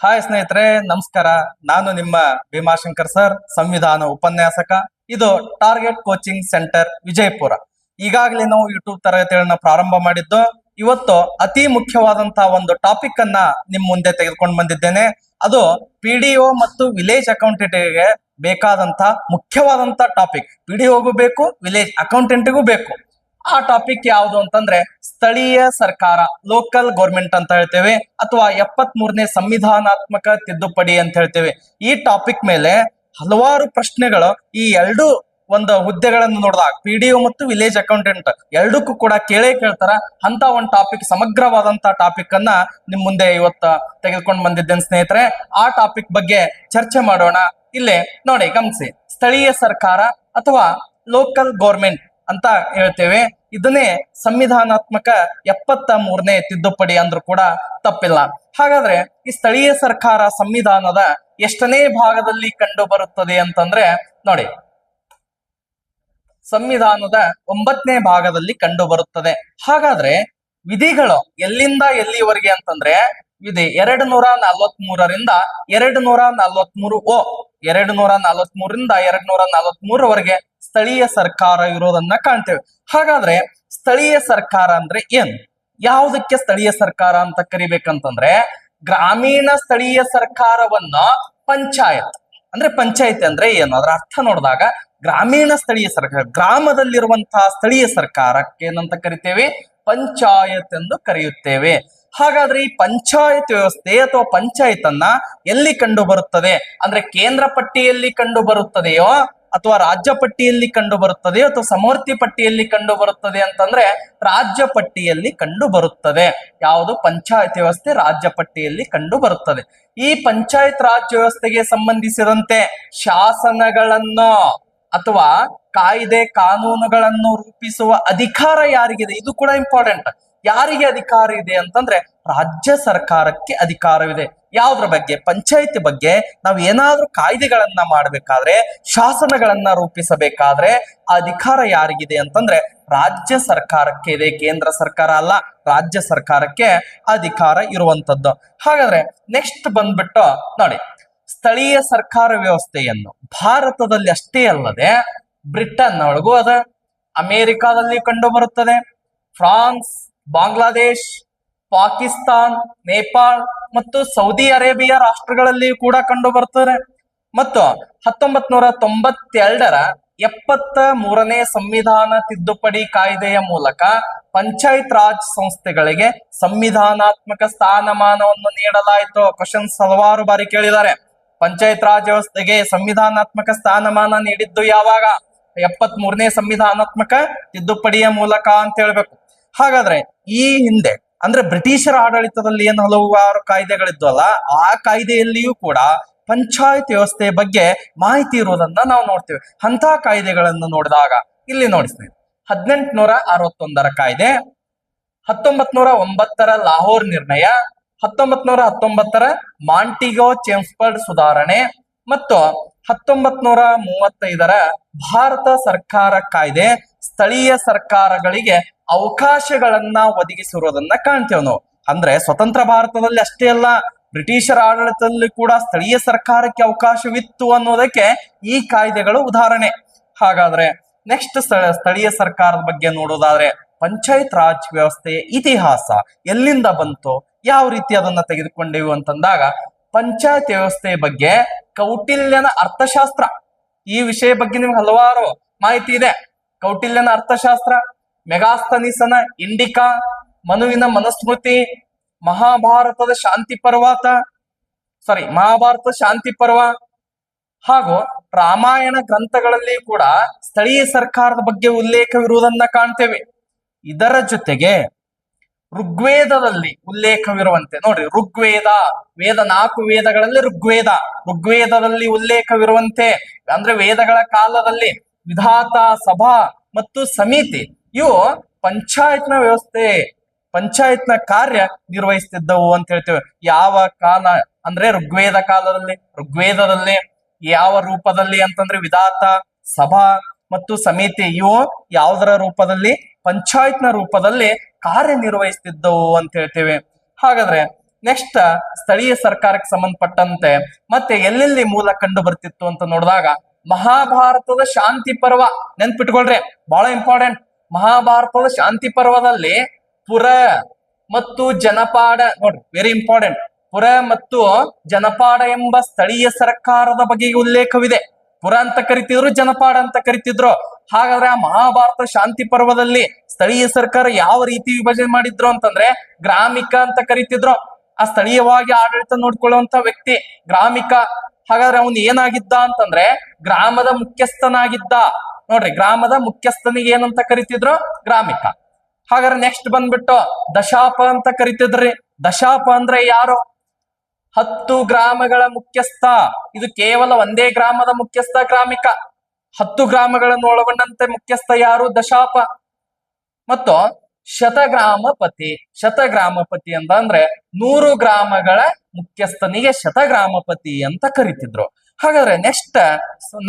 Hi ಸ್ನೇಹಿತರೆ, ನಮಸ್ಕಾರ. ನಾನು ನಿಮ್ಮ ಭೀಮಾಶಂಕರ್ ಸರ್, ಸಂವಿಧಾನ ಉಪನ್ಯಾಸಕ. ಇದು ಟಾರ್ಗೆಟ್ ಕೋಚಿಂಗ್ ಸೆಂಟರ್ ವಿಜಯಪುರ. ಈಗಾಗಲೇ ನಾವು ಯೂಟ್ಯೂಬ್ ತರಗತಿಗಳನ್ನ ಪ್ರಾರಂಭ ಮಾಡಿದ್ದು. ಇವತ್ತು ಅತಿ ಮುಖ್ಯವಾದಂತಹ ಒಂದು ಟಾಪಿಕ್ ಅನ್ನ ನಿಮ್ ಮುಂದೆ ತೆಗೆದುಕೊಂಡು ಬಂದಿದ್ದೇನೆ. ಅದು PDO ಮತ್ತು ವಿಲೇಜ್ ಅಕೌಂಟೆಂಟ್ಗೆ ಬೇಕಾದಂತ ಮುಖ್ಯವಾದಂತ ಟಾಪಿಕ್. PDOಗೂ ಬೇಕು, ವಿಲೇಜ್ ಅಕೌಂಟೆಂಟ್ಗೂ ಬೇಕು. ಆ ಟಾಪಿಕ್ ಯಾವುದು ಅಂತಂದ್ರೆ ಸ್ಥಳೀಯ ಸರ್ಕಾರ, ಲೋಕಲ್ ಗೌರ್ಮೆಂಟ್ ಅಂತ ಹೇಳ್ತೇವೆ, ಅಥವಾ 73ನೇ ಸಂವಿಧಾನಾತ್ಮಕ ತಿದ್ದುಪಡಿ ಅಂತ ಹೇಳ್ತೇವೆ. ಈ ಟಾಪಿಕ್ ಮೇಲೆ ಹಲವಾರು ಪ್ರಶ್ನೆಗಳು ಈ ಎರಡು ಒಂದು ಹುದ್ದೆಗಳನ್ನು ನೋಡಿದಾಗ PDO ಮತ್ತು ವಿಲೇಜ್ ಅಕೌಂಟೆಂಟ್ ಎರಡಕ್ಕೂ ಕೂಡ ಕೇಳ್ತಾರ. ಅಂತ ಒಂದು ಟಾಪಿಕ್, ಸಮಗ್ರವಾದಂತ ಟಾಪಿಕ್ ಅನ್ನ ನಿಮ್ ಮುಂದೆ ಇವತ್ತು ತೆಗೆದುಕೊಂಡು ಬಂದಿದ್ದೇನೆ ಸ್ನೇಹಿತರೆ. ಆ ಟಾಪಿಕ್ ಬಗ್ಗೆ ಚರ್ಚೆ ಮಾಡೋಣ. ಇಲ್ಲೇ ನೋಡಿ, ಗಮನಿಸಿ. ಸ್ಥಳೀಯ ಸರ್ಕಾರ ಅಥವಾ ಲೋಕಲ್ ಗೌರ್ಮೆಂಟ್ ಅಂತ ಹೇಳ್ತೇವೆ. ಇದನ್ನೇ ಸಂವಿಧಾನಾತ್ಮಕ 73ನೇ ತಿದ್ದುಪಡಿ ಅಂದ್ರೂ ಕೂಡ ತಪ್ಪಿಲ್ಲ. ಹಾಗಾದ್ರೆ ಈ ಸ್ಥಳೀಯ ಸರ್ಕಾರ ಸಂವಿಧಾನದ ಎಷ್ಟನೇ ಭಾಗದಲ್ಲಿ ಕಂಡು ಬರುತ್ತದೆ ಅಂತಂದ್ರೆ ನೋಡಿ, ಸಂವಿಧಾನದ 9ನೇ ಭಾಗದಲ್ಲಿ ಕಂಡು ಬರುತ್ತದೆ. ಹಾಗಾದ್ರೆ ವಿಧಿಗಳು ಎಲ್ಲಿಂದ ಎಲ್ಲಿವರೆಗೆ ಅಂತಂದ್ರೆ ವಿಧಿ 243ರಿಂದ 243 243ರಿಂದ 243ರವರೆಗೆ ಸ್ಥಳೀಯ ಸರ್ಕಾರ ಇರೋದನ್ನ ಕಾಣ್ತೇವೆ. ಹಾಗಾದ್ರೆ ಸ್ಥಳೀಯ ಸರ್ಕಾರ ಅಂದ್ರೆ ಏನು? ಯಾವುದಕ್ಕೆ ಸ್ಥಳೀಯ ಸರ್ಕಾರ ಅಂತ ಕರಿಬೇಕಂತಂದ್ರೆ, ಗ್ರಾಮೀಣ ಸ್ಥಳೀಯ ಸರ್ಕಾರವನ್ನ ಪಂಚಾಯತ್ ಅಂದ್ರೆ, ಪಂಚಾಯತ್ ಅಂದ್ರೆ ಏನು ಅದರ ಅರ್ಥ ನೋಡಿದಾಗ, ಗ್ರಾಮೀಣ ಸ್ಥಳೀಯ ಸರ್ಕಾರ, ಗ್ರಾಮದಲ್ಲಿರುವಂತಹ ಸ್ಥಳೀಯ ಸರ್ಕಾರಕ್ಕೆ ಏನಂತ ಕರಿತೇವೆ? ಪಂಚಾಯತ್ ಎಂದು ಕರೆಯುತ್ತೇವೆ. ಹಾಗಾದ್ರೆ ಈ ಪಂಚಾಯತ್ ವ್ಯವಸ್ಥೆ ಅಥವಾ ಪಂಚಾಯತ್ ಅನ್ನ ಎಲ್ಲಿ ಕಂಡು ಬರುತ್ತದೆ ಅಂದ್ರೆ, ಕೇಂದ್ರ ಪಟ್ಟಿಯಲ್ಲಿ ಕಂಡು ಬರುತ್ತದೆಯೋ ಅಥವಾ ರಾಜ್ಯ ಪಟ್ಟಿಯಲ್ಲಿ ಕಂಡು ಬರುತ್ತದೆಯೋ ಅಥವಾ ಸಮವರ್ತಿ ಪಟ್ಟಿಯಲ್ಲಿ ಕಂಡು ಬರುತ್ತದೆ ಅಂತಂದ್ರೆ ರಾಜ್ಯ ಪಟ್ಟಿಯಲ್ಲಿ ಕಂಡು ಬರುತ್ತದೆ. ಯಾವುದು? ಪಂಚಾಯತ್ ವ್ಯವಸ್ಥೆ ರಾಜ್ಯ ಪಟ್ಟಿಯಲ್ಲಿ ಕಂಡು ಬರುತ್ತದೆ. ಈ ಪಂಚಾಯತ್ ರಾಜ್ ವ್ಯವಸ್ಥೆಗೆ ಸಂಬಂಧಿಸಿದಂತೆ ಶಾಸನಗಳನ್ನು ಅಥವಾ ಕಾಯ್ದೆ ಕಾನೂನುಗಳನ್ನು ರೂಪಿಸುವ ಅಧಿಕಾರ ಯಾರಿಗಿದೆ? ಇದು ಕೂಡ ಇಂಪಾರ್ಟೆಂಟ್. ಯಾರಿಗೆ ಅಧಿಕಾರ ಇದೆ ಅಂತಂದ್ರೆ ರಾಜ್ಯ ಸರ್ಕಾರಕ್ಕೆ ಅಧಿಕಾರವಿದೆ. ಯಾವ್ದ್ರ ಬಗ್ಗೆ? ಪಂಚಾಯತಿ ಬಗ್ಗೆ. ನಾವು ಏನಾದ್ರೂ ಕಾಯ್ದೆಗಳನ್ನ ಮಾಡ್ಬೇಕಾದ್ರೆ, ಶಾಸನಗಳನ್ನ ರೂಪಿಸಬೇಕಾದ್ರೆ ಆ ಅಧಿಕಾರ ಯಾರಿಗಿದೆ ಅಂತಂದ್ರೆ ರಾಜ್ಯ ಸರ್ಕಾರಕ್ಕೆ ಇದೆ. ಕೇಂದ್ರ ಸರ್ಕಾರ ಅಲ್ಲ, ರಾಜ್ಯ ಸರ್ಕಾರಕ್ಕೆ ಅಧಿಕಾರ ಇರುವಂತದ್ದು. ಹಾಗಾದ್ರೆ ನೆಕ್ಸ್ಟ್ ಬಂದ್ಬಿಟ್ಟು ನೋಡಿ, ಸ್ಥಳೀಯ ಸರ್ಕಾರ ವ್ಯವಸ್ಥೆಯನ್ನು ಭಾರತದಲ್ಲಿ ಅಷ್ಟೇ ಅಲ್ಲದೆ ಬ್ರಿಟನ್ ಒಳಗೂ ಅದ, ಅಮೆರಿಕಾದಲ್ಲಿ ಕಂಡು ಬರುತ್ತದೆ, ಫ್ರಾನ್ಸ್, ಬಾಂಗ್ಲಾದೇಶ್, ಪಾಕಿಸ್ತಾನ್, ನೇಪಾಳ್ ಮತ್ತು ಸೌದಿ ಅರೇಬಿಯಾ ರಾಷ್ಟ್ರಗಳಲ್ಲಿ ಕೂಡ ಕಂಡು ಬರ್ತದೆ. ಮತ್ತು 1992ರ 73ನೇ ಸಂವಿಧಾನ ತಿದ್ದುಪಡಿ ಕಾಯ್ದೆಯ ಮೂಲಕ ಪಂಚಾಯತ್ ರಾಜ್ ಸಂಸ್ಥೆಗಳಿಗೆ ಸಂವಿಧಾನಾತ್ಮಕ ಸ್ಥಾನಮಾನವನ್ನು ನೀಡಲಾಯಿತು. ಕ್ವಶನ್ಸ್ ಹಲವಾರು ಬಾರಿ ಕೇಳಿದ್ದಾರೆ. ಪಂಚಾಯತ್ ರಾಜ್ ವ್ಯವಸ್ಥೆಗೆ ಸಂವಿಧಾನಾತ್ಮಕ ಸ್ಥಾನಮಾನ ನೀಡಿದ್ದು ಯಾವಾಗ? 73ನೇ ಸಂವಿಧಾನಾತ್ಮಕ ತಿದ್ದುಪಡಿಯ ಮೂಲಕ ಅಂತ ಹೇಳ್ಬೇಕು. ಹಾಗಾದ್ರೆ ಈ ಹಿಂದೆ ಅಂದ್ರೆ ಬ್ರಿಟಿಷರ ಆಡಳಿತದಲ್ಲಿ ಏನು ಹಲವಾರು ಕಾಯ್ದೆಗಳಿದ್ವಲ್ಲ, ಆ ಕಾಯ್ದೆಯಲ್ಲಿಯೂ ಕೂಡ ಪಂಚಾಯತ್ ವ್ಯವಸ್ಥೆಯ ಬಗ್ಗೆ ಮಾಹಿತಿ ಇರುವುದನ್ನ ನಾವು ನೋಡ್ತೇವೆ. ಅಂತ ಕಾಯ್ದೆಗಳನ್ನು ನೋಡಿದಾಗ ಇಲ್ಲಿ ನೋಡಿ ಸ್ನೇಹಿತರೆ, 1861ರ ಕಾಯ್ದೆ, 1909ರ ಲಾಹೋರ್ ನಿರ್ಣಯ, 1919ರ ಮಾಂಟಿಗೋ ಚೆಮ್ಸ್ಫರ್ಡ್ ಸುಧಾರಣೆ ಮತ್ತು 1935ರ ಭಾರತ ಸರ್ಕಾರ ಕಾಯ್ದೆ ಸ್ಥಳೀಯ ಸರ್ಕಾರಗಳಿಗೆ ಅವಕಾಶಗಳನ್ನ ಒದಗಿಸಿರುವುದನ್ನ ಕಾಣ್ತೇವೆ ನಾವು. ಅಂದ್ರೆ ಸ್ವತಂತ್ರ ಭಾರತದಲ್ಲಿ ಅಷ್ಟೇ ಅಲ್ಲ, ಬ್ರಿಟಿಷರ ಆಡಳಿತದಲ್ಲಿ ಕೂಡ ಸ್ಥಳೀಯ ಸರ್ಕಾರಕ್ಕೆ ಅವಕಾಶವಿತ್ತು ಅನ್ನೋದಕ್ಕೆ ಈ ಕಾಯ್ದೆಗಳು ಉದಾಹರಣೆ. ಹಾಗಾದ್ರೆ ನೆಕ್ಸ್ಟ್ ಸ್ಥಳೀಯ ಸರ್ಕಾರದ ಬಗ್ಗೆ ನೋಡೋದಾದ್ರೆ, ಪಂಚಾಯತ್ ರಾಜ್ ವ್ಯವಸ್ಥೆಯ ಇತಿಹಾಸ ಎಲ್ಲಿಂದ ಬಂತು, ಯಾವ ರೀತಿ ಅದನ್ನ ತೆಗೆದುಕೊಂಡೆವು ಅಂತಂದಾಗ, ಪಂಚಾಯತ್ ವ್ಯವಸ್ಥೆಯ ಬಗ್ಗೆ ಕೌಟಿಲ್ಯನ ಅರ್ಥಶಾಸ್ತ್ರ, ಈ ವಿಷಯ ಬಗ್ಗೆ ನಿಮ್ಗೆ ಹಲವಾರು ಮಾಹಿತಿ ಇದೆ. ಕೌಟಿಲ್ಯನ ಅರ್ಥಶಾಸ್ತ್ರ, ಮೆಗಾಸ್ತನಿಸನ ಇಂಡಿಕಾ, ಮನುವಿನ ಮನುಸ್ಮೃತಿ, ಮಹಾಭಾರತ ಶಾಂತಿ ಪರ್ವ ಹಾಗೂ ರಾಮಾಯಣ ಗ್ರಂಥಗಳಲ್ಲಿ ಕೂಡ ಸ್ಥಳೀಯ ಸರ್ಕಾರದ ಬಗ್ಗೆ ಉಲ್ಲೇಖವಿರುವುದನ್ನ ಕಾಣ್ತೇವೆ. ಇದರ ಜೊತೆಗೆ ಋಗ್ವೇದದಲ್ಲಿ ಉಲ್ಲೇಖವಿರುವಂತೆ ನೋಡ್ರಿ, ಋಗ್ವೇದ, 4 ವೇದಗಳಲ್ಲಿ ಋಗ್ವೇದದಲ್ಲಿ ಉಲ್ಲೇಖವಿರುವಂತೆ ಅಂದ್ರೆ ವೇದಗಳ ಕಾಲದಲ್ಲಿ ವಿಧಾತ, ಸಭಾ ಮತ್ತು ಸಮಿತಿ ಇವು ಪಂಚಾಯತ್ನ ವ್ಯವಸ್ಥೆ, ಪಂಚಾಯತ್ನ ಕಾರ್ಯ ನಿರ್ವಹಿಸ್ತಿದ್ದವು ಅಂತ ಹೇಳ್ತೇವೆ. ಯಾವ ಕಾಲ ಅಂದ್ರೆ ಋಗ್ವೇದದಲ್ಲಿ ಯಾವ ರೂಪದಲ್ಲಿ ಅಂತಂದ್ರೆ ವಿಧಾತ, ಸಭಾ ಮತ್ತು ಸಮಿತಿ ಇವು ಯಾವುದರ ರೂಪದಲ್ಲಿ? ಪಂಚಾಯತ್ನ ರೂಪದಲ್ಲಿ ಕಾರ್ಯನಿರ್ವಹಿಸ್ತಿದ್ದವು ಅಂತ ಹೇಳ್ತೇವೆ. ಹಾಗಾದ್ರೆ ನೆಕ್ಸ್ಟ್ ಸ್ಥಳೀಯ ಸರ್ಕಾರಕ್ಕೆ ಸಂಬಂಧಪಟ್ಟಂತೆ ಮತ್ತೆ ಎಲ್ಲೆಲ್ಲಿ ಮೂಲ ಕಂಡು ಬರ್ತಿತ್ತು ಅಂತ ನೋಡಿದಾಗ ಮಹಾಭಾರತದ ಶಾಂತಿ ಪರ್ವ ನೆನ್ಪಿಟ್ಕೊಳ್ರಿ, ಬಹಳ ಇಂಪಾರ್ಟೆಂಟ್. ಮಹಾಭಾರತದ ಶಾಂತಿ ಪರ್ವದಲ್ಲಿ ಪುರ ಮತ್ತು ಜನಪಾಡ ನೋಡ್ರಿ, ವೆರಿ ಇಂಪಾರ್ಟೆಂಟ್. ಪುರ ಮತ್ತು ಜನಪಾಡ ಎಂಬ ಸ್ಥಳೀಯ ಸರ್ಕಾರದ ಬಗೆಗೆ ಉಲ್ಲೇಖವಿದೆ. ಪುರ ಅಂತ ಕರಿತಿದ್ರು, ಜನಪಾಡ ಅಂತ ಕರಿತಿದ್ರು. ಹಾಗಾದ್ರೆ ಆ ಮಹಾಭಾರತ ಶಾಂತಿ ಪರ್ವದಲ್ಲಿ ಸ್ಥಳೀಯ ಸರ್ಕಾರ ಯಾವ ರೀತಿ ವಿಭಜನೆ ಮಾಡಿದ್ರು ಅಂತಂದ್ರೆ ಗ್ರಾಮಿಕ ಅಂತ ಕರಿತಿದ್ರು. ಆ ಸ್ಥಳೀಯವಾಗಿ ಆಡಳಿತ ನೋಡ್ಕೊಳ್ಳುವಂತ ವ್ಯಕ್ತಿ ಗ್ರಾಮಿಕ. ಹಾಗಾದ್ರೆ ಅವನು ಏನಾಗಿದ್ದ ಅಂತಂದ್ರೆ ಗ್ರಾಮದ ಮುಖ್ಯಸ್ಥನಾಗಿದ್ದ. ನೋಡ್ರಿ, ಗ್ರಾಮದ ಮುಖ್ಯಸ್ಥನಿಗೆ ಏನಂತ ಕರಿತಿದ್ರು? ಗ್ರಾಮಿಕ. ಹಾಗಾದ್ರೆ ನೆಕ್ಸ್ಟ್ ಬಂದ್ಬಿಟ್ಟು ದಶಾಪ ಅಂತ ಕರಿತಿದ್ರಿ. ದಶಾಪ ಅಂದ್ರೆ ಯಾರು? 10 ಗ್ರಾಮಗಳ ಮುಖ್ಯಸ್ಥ. ಇದು ಕೇವಲ ಒಂದೇ ಗ್ರಾಮದ ಮುಖ್ಯಸ್ಥ ಗ್ರಾಮಿಕ. 10 ಗ್ರಾಮಗಳನ್ನು ಒಳಗೊಂಡಂತೆ ಮುಖ್ಯಸ್ಥ ಯಾರು? ದಶಾಪ. ಮತ್ತು ಶತಗ್ರಾಮಪತಿ. ಶತಗ್ರಾಮಪತಿ ಅಂತ ಅಂದ್ರೆ 100 ಗ್ರಾಮಗಳ ಮುಖ್ಯಸ್ಥನಿಗೆ ಶತಗ್ರಾಮಪತಿ ಅಂತ ಕರಿತಿದ್ರು. ಹಾಗಾದ್ರೆ ನೆಕ್ಸ್ಟ್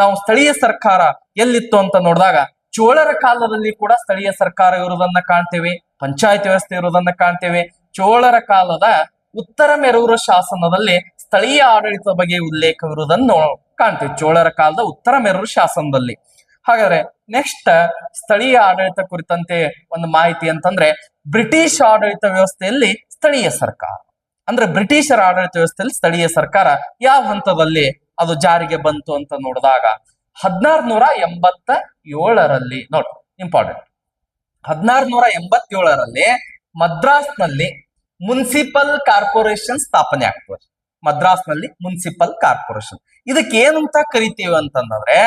ನಾವು ಸ್ಥಳೀಯ ಸರ್ಕಾರ ಎಲ್ಲಿತ್ತು ಅಂತ ನೋಡಿದಾಗ ಚೋಳರ ಕಾಲದಲ್ಲಿ ಕೂಡ ಸ್ಥಳೀಯ ಸರ್ಕಾರ ಇರುವುದನ್ನ ಕಾಣ್ತೇವೆ, ಪಂಚಾಯತ್ ವ್ಯವಸ್ಥೆ ಇರುವುದನ್ನ ಕಾಣ್ತೇವೆ. ಚೋಳರ ಕಾಲದ ಉತ್ತರ ಮೆರೂರು ಶಾಸನದಲ್ಲಿ ಸ್ಥಳೀಯ ಆಡಳಿತದ ಬಗ್ಗೆ ಉಲ್ಲೇಖವಿರುವುದನ್ನು ಕಾಣ್ತೇವೆ. ಚೋಳರ ಕಾಲದ ಉತ್ತರ ಮೆರೂರು ಶಾಸನದಲ್ಲಿ. ಹಾಗಾದ್ರೆ ನೆಕ್ಸ್ಟ್ ಸ್ಥಳೀಯ ಆಡಳಿತ ಕುರಿತಂತೆ ಒಂದು ಮಾಹಿತಿ ಅಂತಂದ್ರೆ ಬ್ರಿಟಿಷ್ ಆಡಳಿತ ವ್ಯವಸ್ಥೆಯಲ್ಲಿ ಸ್ಥಳೀಯ ಸರ್ಕಾರ ಅಂದ್ರೆ ಬ್ರಿಟಿಷರ ಆಡಳಿತ ವ್ಯವಸ್ಥೆಯಲ್ಲಿ ಸ್ಥಳೀಯ ಸರ್ಕಾರ ಯಾವ ಹಂತದಲ್ಲಿ ಅದು ಜಾರಿಗೆ ಬಂತು ಅಂತ ನೋಡಿದಾಗ 1687ರಲ್ಲಿ ನೋಡಿ, ಇಂಪಾರ್ಟೆಂಟ್. 1687ರಲ್ಲಿ ಮದ್ರಾಸ್ನಲ್ಲಿ ಮುನ್ಸಿಪಲ್ ಕಾರ್ಪೊರೇಷನ್ ಸ್ಥಾಪನೆ ಆಗ್ತದೆ. ಮದ್ರಾಸ್ನಲ್ಲಿ ಮುನ್ಸಿಪಲ್ ಕಾರ್ಪೊರೇಷನ್. ಇದಕ್ಕೆ ಏನಂತ ಕರಿತೀವಿ ಅಂತಂದ್ರೆ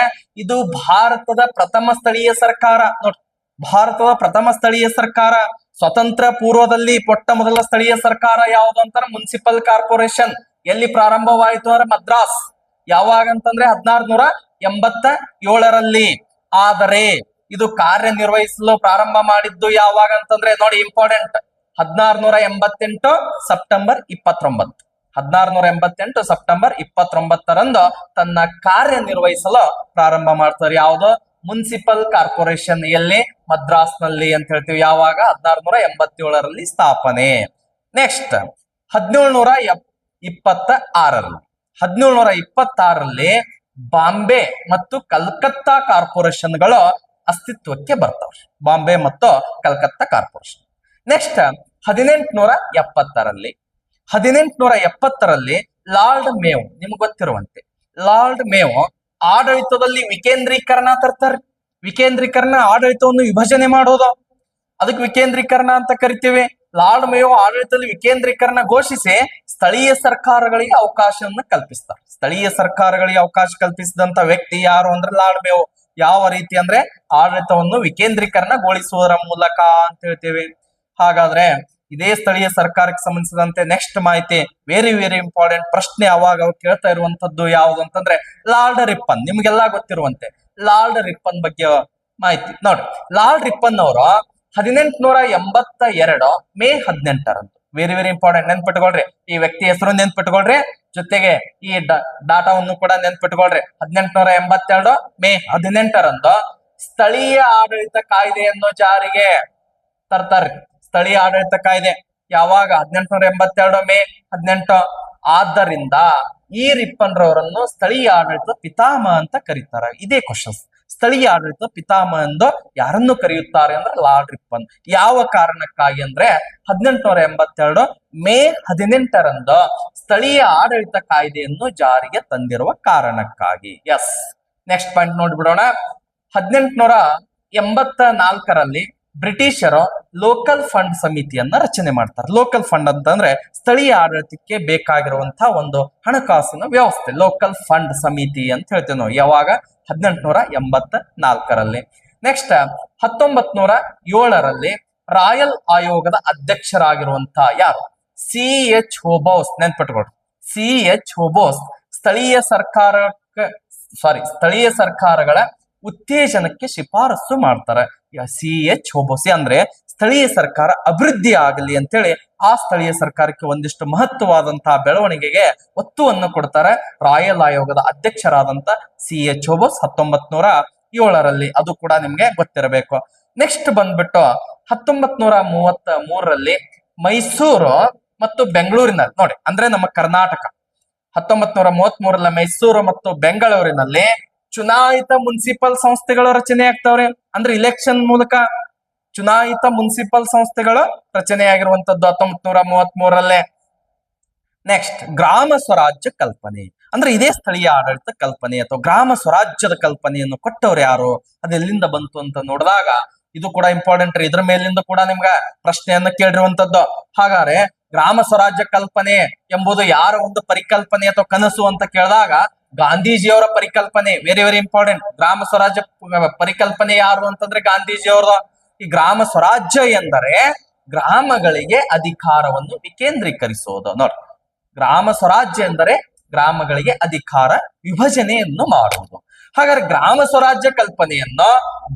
ಇದು ಭಾರತದ ಪ್ರಥಮ ಸ್ಥಳೀಯ ಸರ್ಕಾರ. ನೋಡಿ, ಭಾರತದ ಪ್ರಥಮ ಸ್ಥಳೀಯ ಸರ್ಕಾರ. ಸ್ವತಂತ್ರ ಪೂರ್ವದಲ್ಲಿ ಮೊದಲ ಸ್ಥಳೀಯ ಸರ್ಕಾರ ಯಾವುದು ಅಂತಾರೆ? Municipal corporation. ಎಲ್ಲಿ ಪ್ರಾರಂಭವಾಯಿತು ಅಂದ್ರೆ ಮದ್ರಾಸ್. ಯಾವಾಗ ಅಂತಂದ್ರೆ 1687ರಲ್ಲಿ. ಆದರೆ ಇದು ಕಾರ್ಯನಿರ್ವಹಿಸಲು ಪ್ರಾರಂಭ ಮಾಡಿದ್ದು ಯಾವಾಗ ಅಂತಂದ್ರೆ ನೋಡಿ, ಇಂಪಾರ್ಟೆಂಟ್, 1688 ಸೆಪ್ಟೆಂಬರ್ 29. 1688 ಸೆಪ್ಟೆಂಬರ್ 29ರಂದು ತನ್ನ ಕಾರ್ಯನಿರ್ವಹಿಸಲು ಪ್ರಾರಂಭ ಮಾಡ್ತಾರೆ. ಯಾವುದು? Municipal corporation. ಎಲ್ಲಿ? ಮದ್ರಾಸ್ನಲ್ಲಿ ಅಂತ ಹೇಳ್ತೀವಿ. ಯಾವಾಗ? 1687ರಲ್ಲಿ ಸ್ಥಾಪನೆ. ನೆಕ್ಸ್ಟ್ 1726ರಲ್ಲಿ 1726ರಲ್ಲಿ ಬಾಂಬೆ ಮತ್ತು ಕಲ್ಕತ್ತಾ ಕಾರ್ಪೊರೇಷನ್ಗಳು ಅಸ್ತಿತ್ವಕ್ಕೆ ಬರ್ತಾವ್ರಿ. ಬಾಂಬೆ ಮತ್ತು ಕಲ್ಕತ್ತಾ ಕಾರ್ಪೊರೇಷನ್. ನೆಕ್ಸ್ಟ್ 1870ರಲ್ಲಿ ಲಾರ್ಡ್ ಮೇವ್, ನಿಮ್ಗೆ ಗೊತ್ತಿರುವಂತೆ ಲಾರ್ಡ್ ಮೇವ್ ಆಡಳಿತದಲ್ಲಿ ವಿಕೇಂದ್ರೀಕರಣ ತರ್ತಾರೆ. ವಿಕೇಂದ್ರೀಕರಣ, ಆಡಳಿತವನ್ನು ವಿಭಜನೆ ಮಾಡೋದು, ಅದಕ್ಕೆ ವಿಕೇಂದ್ರೀಕರಣ ಅಂತ ಕರಿತೀವಿ. ಲಾರ್ಡ್ ಮೇವ್ ಆಡಳಿತದಲ್ಲಿ ವಿಕೇಂದ್ರೀಕರಣ ಘೋಷಿಸಿ ಸ್ಥಳೀಯ ಸರ್ಕಾರಗಳಿಗೆ ಅವಕಾಶವನ್ನು ಕಲ್ಪಿಸ್ತಾರೆ. ಸ್ಥಳೀಯ ಸರ್ಕಾರಗಳಿಗೆ ಅವಕಾಶ ಕಲ್ಪಿಸಿದಂತ ವ್ಯಕ್ತಿ ಯಾರು ಅಂದ್ರೆ ಲಾರ್ಡ್ ಮೇವ್. ಯಾವ ರೀತಿ ಅಂದ್ರೆ ಆಡಳಿತವನ್ನು ವಿಕೇಂದ್ರೀಕರಣಗೊಳಿಸುವುದರ ಮೂಲಕ ಅಂತ ಹೇಳ್ತೇವೆ. ಹಾಗಾದ್ರೆ ಇದೇ ಸ್ಥಳೀಯ ಸರ್ಕಾರಕ್ಕೆ ಸಂಬಂಧಿಸಿದಂತೆ ನೆಕ್ಸ್ಟ್ ಮಾಹಿತಿ ವೆರಿ ವೆರಿ ಇಂಪಾರ್ಟೆಂಟ್. ಪ್ರಶ್ನೆ ಅವಾಗ ಕೇಳ್ತಾ ಇರುವಂತದ್ದು ಯಾವುದು ಅಂತಂದ್ರೆ ಲಾರ್ಡ್ ರಿಪ್ಪನ್. ನಿಮ್ಗೆಲ್ಲಾ ಗೊತ್ತಿರುವಂತೆ ಲಾರ್ಡ್ ರಿಪ್ಪನ್ ಬಗ್ಗೆ ಮಾಹಿತಿ ನೋಡಿ. ಲಾರ್ಡ್ ರಿಪ್ಪನ್ ಅವರು 1882 ಮೇ 18ರಂದು, ವೆರಿ ವೆರಿ ಇಂಪಾರ್ಟೆಂಟ್, ನೆನ್ಪಿಟ್ಕೊಳ್ರಿ. ಈ ವ್ಯಕ್ತಿ ಹೆಸರು ನೆನ್ಪಿಟ್ಕೊಳ್ರಿ, ಜೊತೆಗೆ ಈ ಡಾಟಾವನ್ನು ಕೂಡ ನೆನ್ಪಿಟ್ಕೊಳ್ರಿ. 1882 ಮೇ 18ರಂದು ಸ್ಥಳೀಯ ಆಡಳಿತ ಕಾಯ್ದೆಯನ್ನು ಜಾರಿಗೆ ತರ್ತಾರೆ. ಸ್ಥಳೀಯ ಆಡಳಿತ ಕಾಯ್ದೆ ಯಾವಾಗ? 1882 ಮೇ 18. ಆದ್ದರಿಂದ ಈ ರಿಪ್ಪನ್ ರವರನ್ನು ಸ್ಥಳೀಯ ಆಡಳಿತ ಪಿತಾಮಹ ಅಂತ ಕರೀತಾರೆ. ಇದೇ ಕ್ವಶನ್ಸ್. ಸ್ಥಳೀಯ ಆಡಳಿತ ಪಿತಾಮಹ ಎಂದು ಯಾರನ್ನು ಕರೆಯುತ್ತಾರೆ ಅಂದ್ರೆ ಲಾರ್ಡ್ ರಿಪ್ಪನ್. ಯಾವ ಕಾರಣಕ್ಕಾಗಿ ಅಂದ್ರೆ 1882 ಮೇ 18ರಂದು ಸ್ಥಳೀಯ ಆಡಳಿತ ಕಾಯ್ದೆಯನ್ನು ಜಾರಿಗೆ ತಂದಿರುವ ಕಾರಣಕ್ಕಾಗಿ. ಎಸ್, ನೆಕ್ಸ್ಟ್ ಪಾಯಿಂಟ್ ನೋಡ್ಬಿಡೋಣ. 1884ರಲ್ಲಿ ಬ್ರಿಟಿಷರು ಲೋಕಲ್ ಫಂಡ್ ಸಮಿತಿಯನ್ನ ರಚನೆ ಮಾಡ್ತಾರೆ. ಲೋಕಲ್ ಫಂಡ್ ಅಂತಂದ್ರೆ ಸ್ಥಳೀಯ ಆಡಳಿತಕ್ಕೆ ಬೇಕಾಗಿರುವಂತಹ ಒಂದು ಹಣಕಾಸಿನ ವ್ಯವಸ್ಥೆ. ಲೋಕಲ್ ಫಂಡ್ ಸಮಿತಿ ಅಂತ ಹೇಳ್ತೇವೆ ನಾವು. ಯಾವಾಗ? 1884ರಲ್ಲಿ. ನೆಕ್ಸ್ಟ್ 1907ರಲ್ಲಿ ರಾಯಲ್ ಆಯೋಗದ ಅಧ್ಯಕ್ಷರಾಗಿರುವಂತಹ ಯಾರು? CH ಹೋಬೋಸ್. ನೆನ್ಪಿಟ್ಕೊಳ್ರಿ, CH ಹೋಬೋಸ್ ಸ್ಥಳೀಯ ಸರ್ಕಾರಗಳ ಉತ್ತೇಜನಕ್ಕೆ ಶಿಫಾರಸು ಮಾಡ್ತಾರೆ. CH ಹೋಬೋಸ್ ಅಂದ್ರೆ ಸ್ಥಳೀಯ ಸರ್ಕಾರ ಅಭಿವೃದ್ಧಿ ಆಗಲಿ ಅಂತೇಳಿ ಆ ಸ್ಥಳೀಯ ಸರ್ಕಾರಕ್ಕೆ ಒಂದಿಷ್ಟು ಮಹತ್ವವಾದಂತಹ ಬೆಳವಣಿಗೆಗೆ ಒತ್ತುವನ್ನು ಕೊಡ್ತಾರೆ. ರಾಯಲ್ ಆಯೋಗದ ಅಧ್ಯಕ್ಷರಾದಂತ CH ಹೋಬೋಸ್ 1907ರಲ್ಲಿ. ಅದು ಕೂಡ ನಿಮ್ಗೆ ಗೊತ್ತಿರಬೇಕು. ನೆಕ್ಸ್ಟ್ ಬಂದ್ಬಿಟ್ಟು 1933ರಲ್ಲಿ ಮೈಸೂರು ಮತ್ತು ಬೆಂಗಳೂರಿನಲ್ಲಿ ನೋಡಿ, ಅಂದ್ರೆ ನಮ್ಮ ಕರ್ನಾಟಕ 1933 ಮೈಸೂರು ಮತ್ತು ಬೆಂಗಳೂರಿನಲ್ಲಿ ಚುನಾಯಿತ ಮುನ್ಸಿಪಲ್ ಸಂಸ್ಥೆಗಳು ರಚನೆ ಆಗ್ತಾವ್ರೆ. ಅಂದ್ರೆ ಇಲೆಕ್ಷನ್ ಮೂಲಕ ಚುನಾಯಿತ ಮುನ್ಸಿಪಲ್ ಸಂಸ್ಥೆಗಳು ರಚನೆಯಾಗಿರುವಂತದ್ದು 1933 ನೆಕ್ಸ್ಟ್ ಗ್ರಾಮ ಸ್ವರಾಜ್ಯ ಕಲ್ಪನೆ, ಅಂದ್ರೆ ಇದೇ ಸ್ಥಳೀಯ ಆಡಳಿತ ಕಲ್ಪನೆ ಅಥವಾ ಗ್ರಾಮ ಸ್ವರಾಜ್ಯದ ಕಲ್ಪನೆಯನ್ನು ಕೊಟ್ಟವ್ರು ಯಾರು, ಅದೆಲ್ಲಿಂದ ಬಂತು ಅಂತ ನೋಡಿದಾಗ ಇದು ಕೂಡ ಇಂಪಾರ್ಟೆಂಟ್. ಇದ್ರ ಮೇಲಿಂದ ಕೂಡ ನಿಮ್ಗ ಪ್ರಶ್ನೆಯನ್ನ ಕೇಳಿರುವಂತದ್ದು. ಹಾಗಾದ್ರೆ ಗ್ರಾಮ ಸ್ವರಾಜ್ಯ ಕಲ್ಪನೆ ಎಂಬುದು ಯಾರ ಒಂದು ಪರಿಕಲ್ಪನೆ ಅಥವಾ ಕನಸು ಅಂತ ಕೇಳಿದಾಗ ಗಾಂಧೀಜಿಯವರ ಪರಿಕಲ್ಪನೆ. Very very important. ಗ್ರಾಮ ಸ್ವರಾಜ್ಯ ಪರಿಕಲ್ಪನೆ ಯಾರು ಅಂತಂದ್ರೆ ಗಾಂಧೀಜಿಯವರ. ಈ ಗ್ರಾಮ ಸ್ವರಾಜ್ಯ ಎಂದರೆ ಗ್ರಾಮಗಳಿಗೆ ಅಧಿಕಾರವನ್ನು ವಿಕೇಂದ್ರೀಕರಿಸುವುದು. ನೋಡಿ, ಗ್ರಾಮ ಸ್ವರಾಜ್ಯ ಎಂದರೆ ಗ್ರಾಮಗಳಿಗೆ ಅಧಿಕಾರ ವಿಭಜನೆಯನ್ನು ಮಾಡುವುದು. ಹಾಗಾದ್ರೆ ಗ್ರಾಮ ಸ್ವರಾಜ್ಯ ಕಲ್ಪನೆಯನ್ನು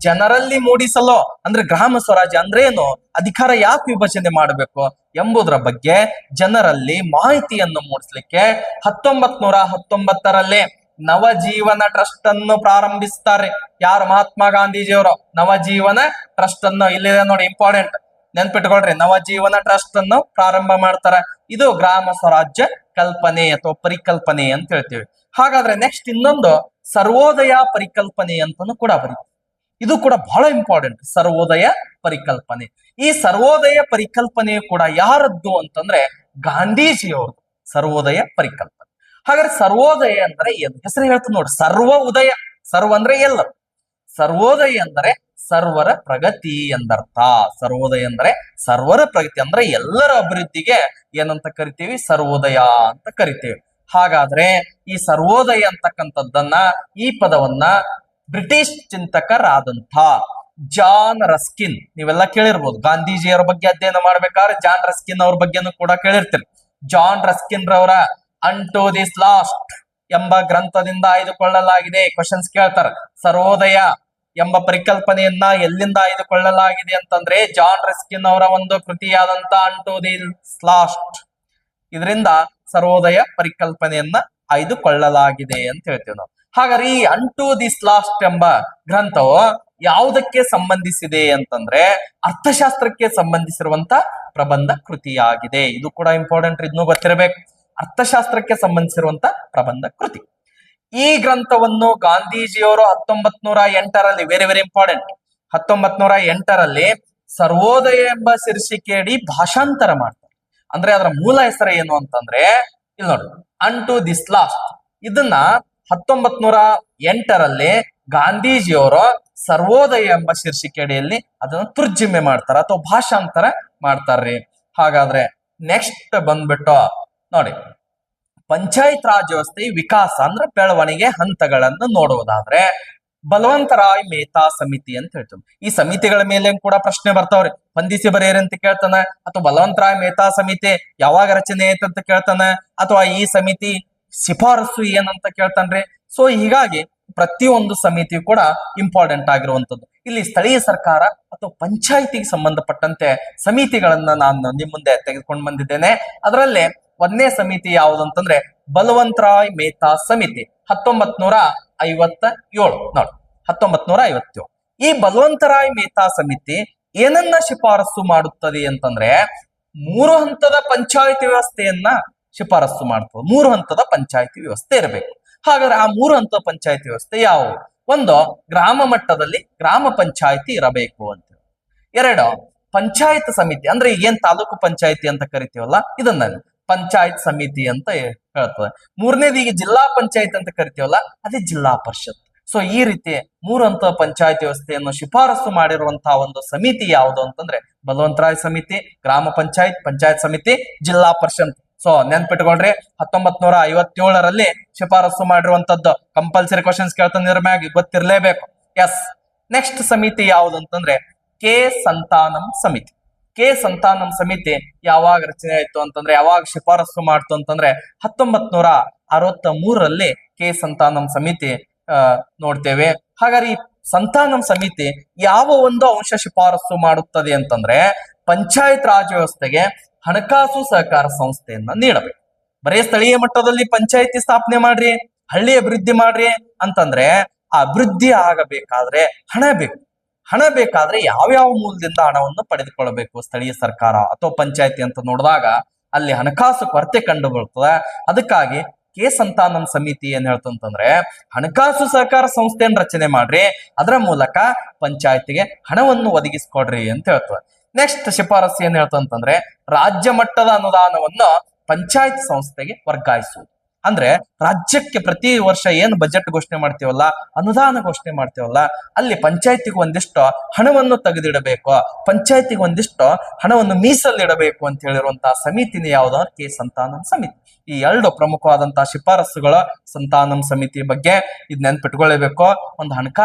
ಜನರಲ್ಲಿ ಮೂಡಿಸಲು, ಅಂದ್ರೆ ಗ್ರಾಮ ಸ್ವರಾಜ್ಯ ಅಂದ್ರೆ ಏನು, ಅಧಿಕಾರ ಯಾಕೆ ವಿಭಜನೆ ಮಾಡಬೇಕು ಎಂಬುದರ ಬಗ್ಗೆ ಜನರಲ್ಲಿ ಮಾಹಿತಿಯನ್ನು ಮೂಡಿಸ್ಲಿಕ್ಕೆ 1919 ನವಜೀವನ ಟ್ರಸ್ಟ್ ಅನ್ನು ಪ್ರಾರಂಭಿಸ್ತಾರೆ. ಯಾರು? ಮಹಾತ್ಮ ಗಾಂಧೀಜಿಯವರು ನವಜೀವನ ಟ್ರಸ್ಟ್ ಅನ್ನು, ಇಲ್ಲಿದೆ ನೋಡಿ ಇಂಪಾರ್ಟೆಂಟ್, ನೆನ್ಪಿಟ್ಕೊಳ್ರಿ, ನವಜೀವನ ಟ್ರಸ್ಟ್ ಅನ್ನು ಪ್ರಾರಂಭ ಮಾಡ್ತಾರೆ. ಇದು ಗ್ರಾಮ ಸ್ವರಾಜ್ಯ ಕಲ್ಪನೆ ಅಥವಾ ಪರಿಕಲ್ಪನೆ ಅಂತ ಹೇಳ್ತೀವಿ. ಹಾಗಾದ್ರೆ ನೆಕ್ಸ್ಟ್ ಇನ್ನೊಂದು ಸರ್ವೋದಯ ಪರಿಕಲ್ಪನೆ ಅಂತಾನು ಕೂಡ ಬರೀತೀವಿ. ಇದು ಕೂಡ ಬಹಳ ಇಂಪಾರ್ಟೆಂಟ್, ಸರ್ವೋದಯ ಪರಿಕಲ್ಪನೆ. ಈ ಸರ್ವೋದಯ ಪರಿಕಲ್ಪನೆಯು ಕೂಡ ಯಾರದ್ದು ಅಂತಂದ್ರೆ ಗಾಂಧೀಜಿಯವ್ರದ್ದು ಸರ್ವೋದಯ ಪರಿಕಲ್ಪನೆ. ಹಾಗಾದ್ರೆ ಸರ್ವೋದಯ ಅಂದ್ರೆ ಏನು? ಹೆಸರು ಹೇಳ್ತದೆ ನೋಡಿ, ಸರ್ವ ಉದಯ. ಸರ್ವ ಅಂದ್ರೆ ಎಲ್ಲ, ಸರ್ವೋದಯ ಅಂದರೆ ಸರ್ವರ ಪ್ರಗತಿ ಎಂದರ್ಥ. ಸರ್ವೋದಯ ಅಂದ್ರೆ ಸರ್ವರ ಪ್ರಗತಿ, ಅಂದ್ರೆ ಎಲ್ಲರ ಅಭಿವೃದ್ಧಿಗೆ ಏನಂತ ಕರಿತೀವಿ? ಸರ್ವೋದಯ ಅಂತ ಕರಿತೀವಿ. ಹಾಗಾದ್ರೆ ಈ ಸರ್ವೋದಯ ಅಂತಕ್ಕಂಥದ್ದನ್ನ, ಈ ಪದವನ್ನ ಬ್ರಿಟಿಷ್ ಚಿಂತಕರಾದಂಥ ಜಾನ್ ರಸ್ಕಿನ್, ನೀವೆಲ್ಲ ಕೇಳಿರ್ಬೋದು, ಗಾಂಧೀಜಿಯವರ ಬಗ್ಗೆ ಅಧ್ಯಯನ ಮಾಡ್ಬೇಕಾದ್ರೆ ಜಾನ್ ರಸ್ಕಿನ್ ಅವ್ರ ಬಗ್ಗೆನೂ ಕೂಡ ಕೇಳಿರ್ತೀರಿ. ಜಾನ್ ರಸ್ಕಿನ್ ರವರ ಅಂಟು ದಿಸ್ ಲಾಸ್ಟ್ ಎಂಬ ಗ್ರಂಥದಿಂದ ಆಯ್ದುಕೊಳ್ಳಲಾಗಿದೆ. ಕ್ವಶನ್ಸ್ ಕೇಳ್ತಾರ, ಸರ್ವೋದಯ ಎಂಬ ಪರಿಕಲ್ಪನೆಯನ್ನ ಎಲ್ಲಿಂದ ಆಯ್ದುಕೊಳ್ಳಲಾಗಿದೆ ಅಂತಂದ್ರೆ ಜಾನ್ ರಸ್ಕಿನ್ ಅವರ ಒಂದು ಕೃತಿಯಾದಂತ ಅಂಟು ದಿಸ್ ಲಾಸ್ಟ್, ಇದರಿಂದ ಸರ್ವೋದಯ ಪರಿಕಲ್ಪನೆಯನ್ನ ಆಯ್ದುಕೊಳ್ಳಲಾಗಿದೆ ಅಂತ ಹೇಳ್ತೀವಿ ನಾವು. ಹಾಗಾದ್ರೆ ಈ ಅಂಟು ದಿಸ್ ಲಾಸ್ಟ್ ಎಂಬ ಗ್ರಂಥವು ಯಾವುದಕ್ಕೆ ಸಂಬಂಧಿಸಿದೆ ಅಂತಂದ್ರೆ ಅರ್ಥಶಾಸ್ತ್ರಕ್ಕೆ ಸಂಬಂಧಿಸಿರುವಂತ ಪ್ರಬಂಧ ಕೃತಿಯಾಗಿದೆ. ಇದು ಕೂಡ ಇಂಪಾರ್ಟೆಂಟ್, ಇದನ್ನು ಗೊತ್ತಿರಬೇಕು. ಅರ್ಥಶಾಸ್ತ್ರಕ್ಕೆ ಸಂಬಂಧಿಸಿರುವಂತ ಪ್ರಬಂಧ ಕೃತಿ. ಈ ಗ್ರಂಥವನ್ನು ಗಾಂಧೀಜಿಯವರು 1908 ವೆರಿ ವೆರಿ ಇಂಪಾರ್ಟೆಂಟ್, 1908 ಸರ್ವೋದಯ ಎಂಬ ಶೀರ್ಷಿಕೆಯಡಿ ಭಾಷಾಂತರ ಮಾಡ್ತಾರೆ. ಅಂದ್ರೆ ಅದರ ಮೂಲ ಹೆಸರು ಏನು ಅಂತಂದ್ರೆ ಇಲ್ಲಿ ನೋಡಿ, ಅಂಟು ದಿಸ್ ಲಾಸ್ಟ್. ಇದನ್ನ 1908 ಗಾಂಧೀಜಿಯವರು ಸರ್ವೋದಯ ಎಂಬ ಶೀರ್ಷಿಕೆಯಡಿಯಲ್ಲಿ ಅದನ್ನು ತರ್ಜುಮೆ ಮಾಡ್ತಾರ ಅಥವಾ ಭಾಷಾಂತರ ಮಾಡ್ತಾರ್ರಿ. ಹಾಗಾದ್ರೆ ನೆಕ್ಸ್ಟ್ ಬಂದ್ಬಿಟ್ಟು ನೋಡಿ, ಪಂಚಾಯತ್ ರಾಜ್ ವ್ಯವಸ್ಥೆ ವಿಕಾಸ ಅಂದ್ರೆ ಬೆಳವಣಿಗೆ ಹಂತಗಳನ್ನು ನೋಡುವುದಾದ್ರೆ ಬಲವಂತರಾಯ್ ಮೆಹ್ತಾ ಸಮಿತಿ ಅಂತ ಹೇಳ್ತೀವಿ. ಈ ಸಮಿತಿಗಳ ಮೇಲೆ ಕೂಡ ಪ್ರಶ್ನೆ ಬರ್ತಾವ್ರಿ, ಹೊಂದಿಸಿ ಬರೆಯಿರಿ ಅಂತ ಕೇಳ್ತಾನ, ಅಥವಾ ಬಲವಂತರಾಯ್ ಮೆಹ್ತಾ ಸಮಿತಿ ಯಾವಾಗ ರಚನೆ ಆಯ್ತು ಅಂತ ಕೇಳ್ತಾನ, ಅಥವಾ ಈ ಸಮಿತಿ ಶಿಫಾರಸು ಏನಂತ ಕೇಳ್ತಾನ್ರಿ. ಸೊ ಹೀಗಾಗಿ ಪ್ರತಿಯೊಂದು ಸಮಿತಿಯು ಕೂಡ ಇಂಪಾರ್ಟೆಂಟ್ ಆಗಿರುವಂತದ್ದು. ಇಲ್ಲಿ ಸ್ಥಳೀಯ ಸರ್ಕಾರ ಅಥವಾ ಪಂಚಾಯಿತಿಗೆ ಸಂಬಂಧಪಟ್ಟಂತೆ ಸಮಿತಿಗಳನ್ನ ನಾನು ನಿಮ್ಮ ಮುಂದೆ ತೆಗೆದುಕೊಂಡು ಬಂದಿದ್ದೇನೆ. ಅದರಲ್ಲೇ ಒಂದನೇ ಸಮಿತಿ ಯಾವುದು ಅಂತಂದ್ರೆ ಬಲವಂತರಾಯ್ ಮೆಹ್ತಾ ಸಮಿತಿ 1957 ನೋಡಿ, 1957. ಈ ಬಲವಂತರಾಯ್ ಮೆಹ್ತಾ ಸಮಿತಿ ಏನನ್ನ ಶಿಫಾರಸು ಮಾಡುತ್ತದೆ ಅಂತಂದ್ರೆ 3 ಹಂತದ ಪಂಚಾಯಿತಿ ವ್ಯವಸ್ಥೆಯನ್ನ ಶಿಫಾರಸು ಮಾಡ್ತದೆ. 3 ಹಂತದ ಪಂಚಾಯಿತಿ ವ್ಯವಸ್ಥೆ ಇರಬೇಕು. ಹಾಗಾದ್ರೆ ಆ 3 ಹಂತದ ಪಂಚಾಯಿತಿ ವ್ಯವಸ್ಥೆ ಯಾವುವು? ಒಂದು, ಗ್ರಾಮ ಮಟ್ಟದಲ್ಲಿ ಗ್ರಾಮ ಪಂಚಾಯಿತಿ ಇರಬೇಕು ಅಂತ. 2, ಪಂಚಾಯತ್ ಸಮಿತಿ, ಅಂದ್ರೆ ಏನ್ ತಾಲೂಕು ಪಂಚಾಯಿತಿ ಅಂತ ಕರಿತೀವಲ್ಲ ಇದನ್ನ ಪಂಚಾಯತ್ ಸಮಿತಿ ಅಂತ ಹೇಳ್ತದೆ. 3ನೇದು ಈಗ ಜಿಲ್ಲಾ ಪಂಚಾಯತ್ ಅಂತ ಕರಿತೀವಲ್ಲ ಅದೇ ಜಿಲ್ಲಾ ಪರಿಷತ್. ಸೊ ಈ ರೀತಿ 3 ಹಂತದ ಪಂಚಾಯತ್ ವ್ಯವಸ್ಥೆಯನ್ನು ಶಿಫಾರಸು ಮಾಡಿರುವಂತಹ ಒಂದು ಸಮಿತಿ ಯಾವುದು ಅಂತಂದ್ರೆ ಬಲವಂತರಾಯ್ ಸಮಿತಿ, ಗ್ರಾಮ ಪಂಚಾಯತ್, ಪಂಚಾಯತ್ ಸಮಿತಿ, ಜಿಲ್ಲಾ ಪರಿಷತ್. ಸೊ ನೆನ್ಪಿಟ್ಕೊಳ್ರಿ, 1957 ಶಿಫಾರಸು ಮಾಡಿರುವಂತದ್ದು. ಕಂಪಲ್ಸರಿ ಕ್ವಶನ್ಸ್ ಕೇಳ್ತಾನೆ, ಮ್ಯಾಗ ಗೊತ್ತಿರ್ಲೇಬೇಕು. ಎಸ್. ನೆಕ್ಸ್ಟ್ ಸಮಿತಿ ಯಾವುದು ಅಂತಂದ್ರೆ ಕೆ ಸಂತಾನಂ ಸಮಿತಿ. ಕೆ ಸಂತಾನಂ ಸಮಿತಿ ಯಾವಾಗ ರಚನೆ ಆಯ್ತು ಅಂತಂದ್ರೆ, ಯಾವಾಗ ಶಿಫಾರಸು ಮಾಡ್ತು ಅಂತಂದ್ರೆ 1963 ಕೆ ಸಂತಾನಂ ಸಮಿತಿ ನೋಡ್ತೇವೆ. ಹಾಗಾದ್ರೆ ಈ ಸಂತಾನಂ ಸಮಿತಿ ಯಾವ ಒಂದು ಅಂಶ ಶಿಫಾರಸು ಮಾಡುತ್ತದೆ ಅಂತಂದ್ರೆ ಪಂಚಾಯತ್ ರಾಜ್ ವ್ಯವಸ್ಥೆಗೆ ಹಣಕಾಸು ಸಹಕಾರ ಸಂಸ್ಥೆಯನ್ನ ನೀಡಬೇಕು. ಬರೀ ಸ್ಥಳೀಯ ಮಟ್ಟದಲ್ಲಿ ಪಂಚಾಯತಿ ಸ್ಥಾಪನೆ ಮಾಡ್ರಿ, ಹಳ್ಳಿ ಅಭಿವೃದ್ಧಿ ಮಾಡ್ರಿ ಅಂತಂದ್ರೆ ಆ ಅಭಿವೃದ್ಧಿ ಆಗಬೇಕಾದ್ರೆ ಹಣ ಬೇಕು. ಹಣ ಬೇಕಾದ್ರೆ ಯಾವ್ಯಾವ ಮೂಲದಿಂದ ಹಣವನ್ನು ಪಡೆದುಕೊಳ್ಳಬೇಕು ಸ್ಥಳೀಯ ಸರ್ಕಾರ ಅಥವಾ ಪಂಚಾಯತಿ ಅಂತ ನೋಡಿದಾಗ ಅಲ್ಲಿ ಹಣಕಾಸು ಕೊರತೆ ಕಂಡು ಬರ್ತದೆ. ಅದಕ್ಕಾಗಿ ಕೆ ಸಂತಾನಂ ಸಮಿತಿ ಏನ್ ಹೇಳ್ತಂತಂದ್ರೆ ಹಣಕಾಸು ಸಹಕಾರ ಸಂಸ್ಥೆಯನ್ನು ರಚನೆ ಮಾಡ್ರಿ, ಅದರ ಮೂಲಕ ಪಂಚಾಯತಿಗೆ ಹಣವನ್ನು ಒದಗಿಸ್ಕೊಡ್ರಿ ಅಂತ ಹೇಳ್ತದೆ. ನೆಕ್ಸ್ಟ್ ಶಿಫಾರಸು ಏನ್ ಹೇಳ್ತಂತಂದ್ರೆ ರಾಜ್ಯ ಮಟ್ಟದ ಅನುದಾನವನ್ನು ಪಂಚಾಯತ್ ಸಂಸ್ಥೆಗೆ ವರ್ಗಾಯಿಸುವುದು. ಅಂದ್ರೆ ರಾಜ್ಯಕ್ಕೆ ಪ್ರತಿ ವರ್ಷ ಏನು ಬಜೆಟ್ ಘೋಷಣೆ ಮಾಡ್ತೀವಲ್ಲ, ಅನುದಾನ ಘೋಷಣೆ ಮಾಡ್ತೀವಲ್ಲ, ಅಲ್ಲಿ ಪಂಚಾಯತಿಗೆ ಒಂದಿಷ್ಟು ಹಣವನ್ನು ತೆಗೆದಿಡಬೇಕು, ಪಂಚಾಯತಿಗೆ ಒಂದಿಷ್ಟು ಹಣವನ್ನು ಮೀಸಲಿಡಬೇಕು ಅಂತ ಹೇಳಿರುವಂತಹ ಸಮಿತಿನ ಯಾವ್ದು? ಕೆ ಸಂತಾನಂ ಸಮಿತಿ. ಈ ಎರಡು ಪ್ರಮುಖವಾದಂತಹ ಶಿಫಾರಸುಗಳ ಸಂತಾನಂ ಸಮಿತಿ ಬಗ್ಗೆ ಇದ್ ನೆನ್ಪಿಟ್ಕೊಳ್ಳೇಬೇಕು. ಒಂದು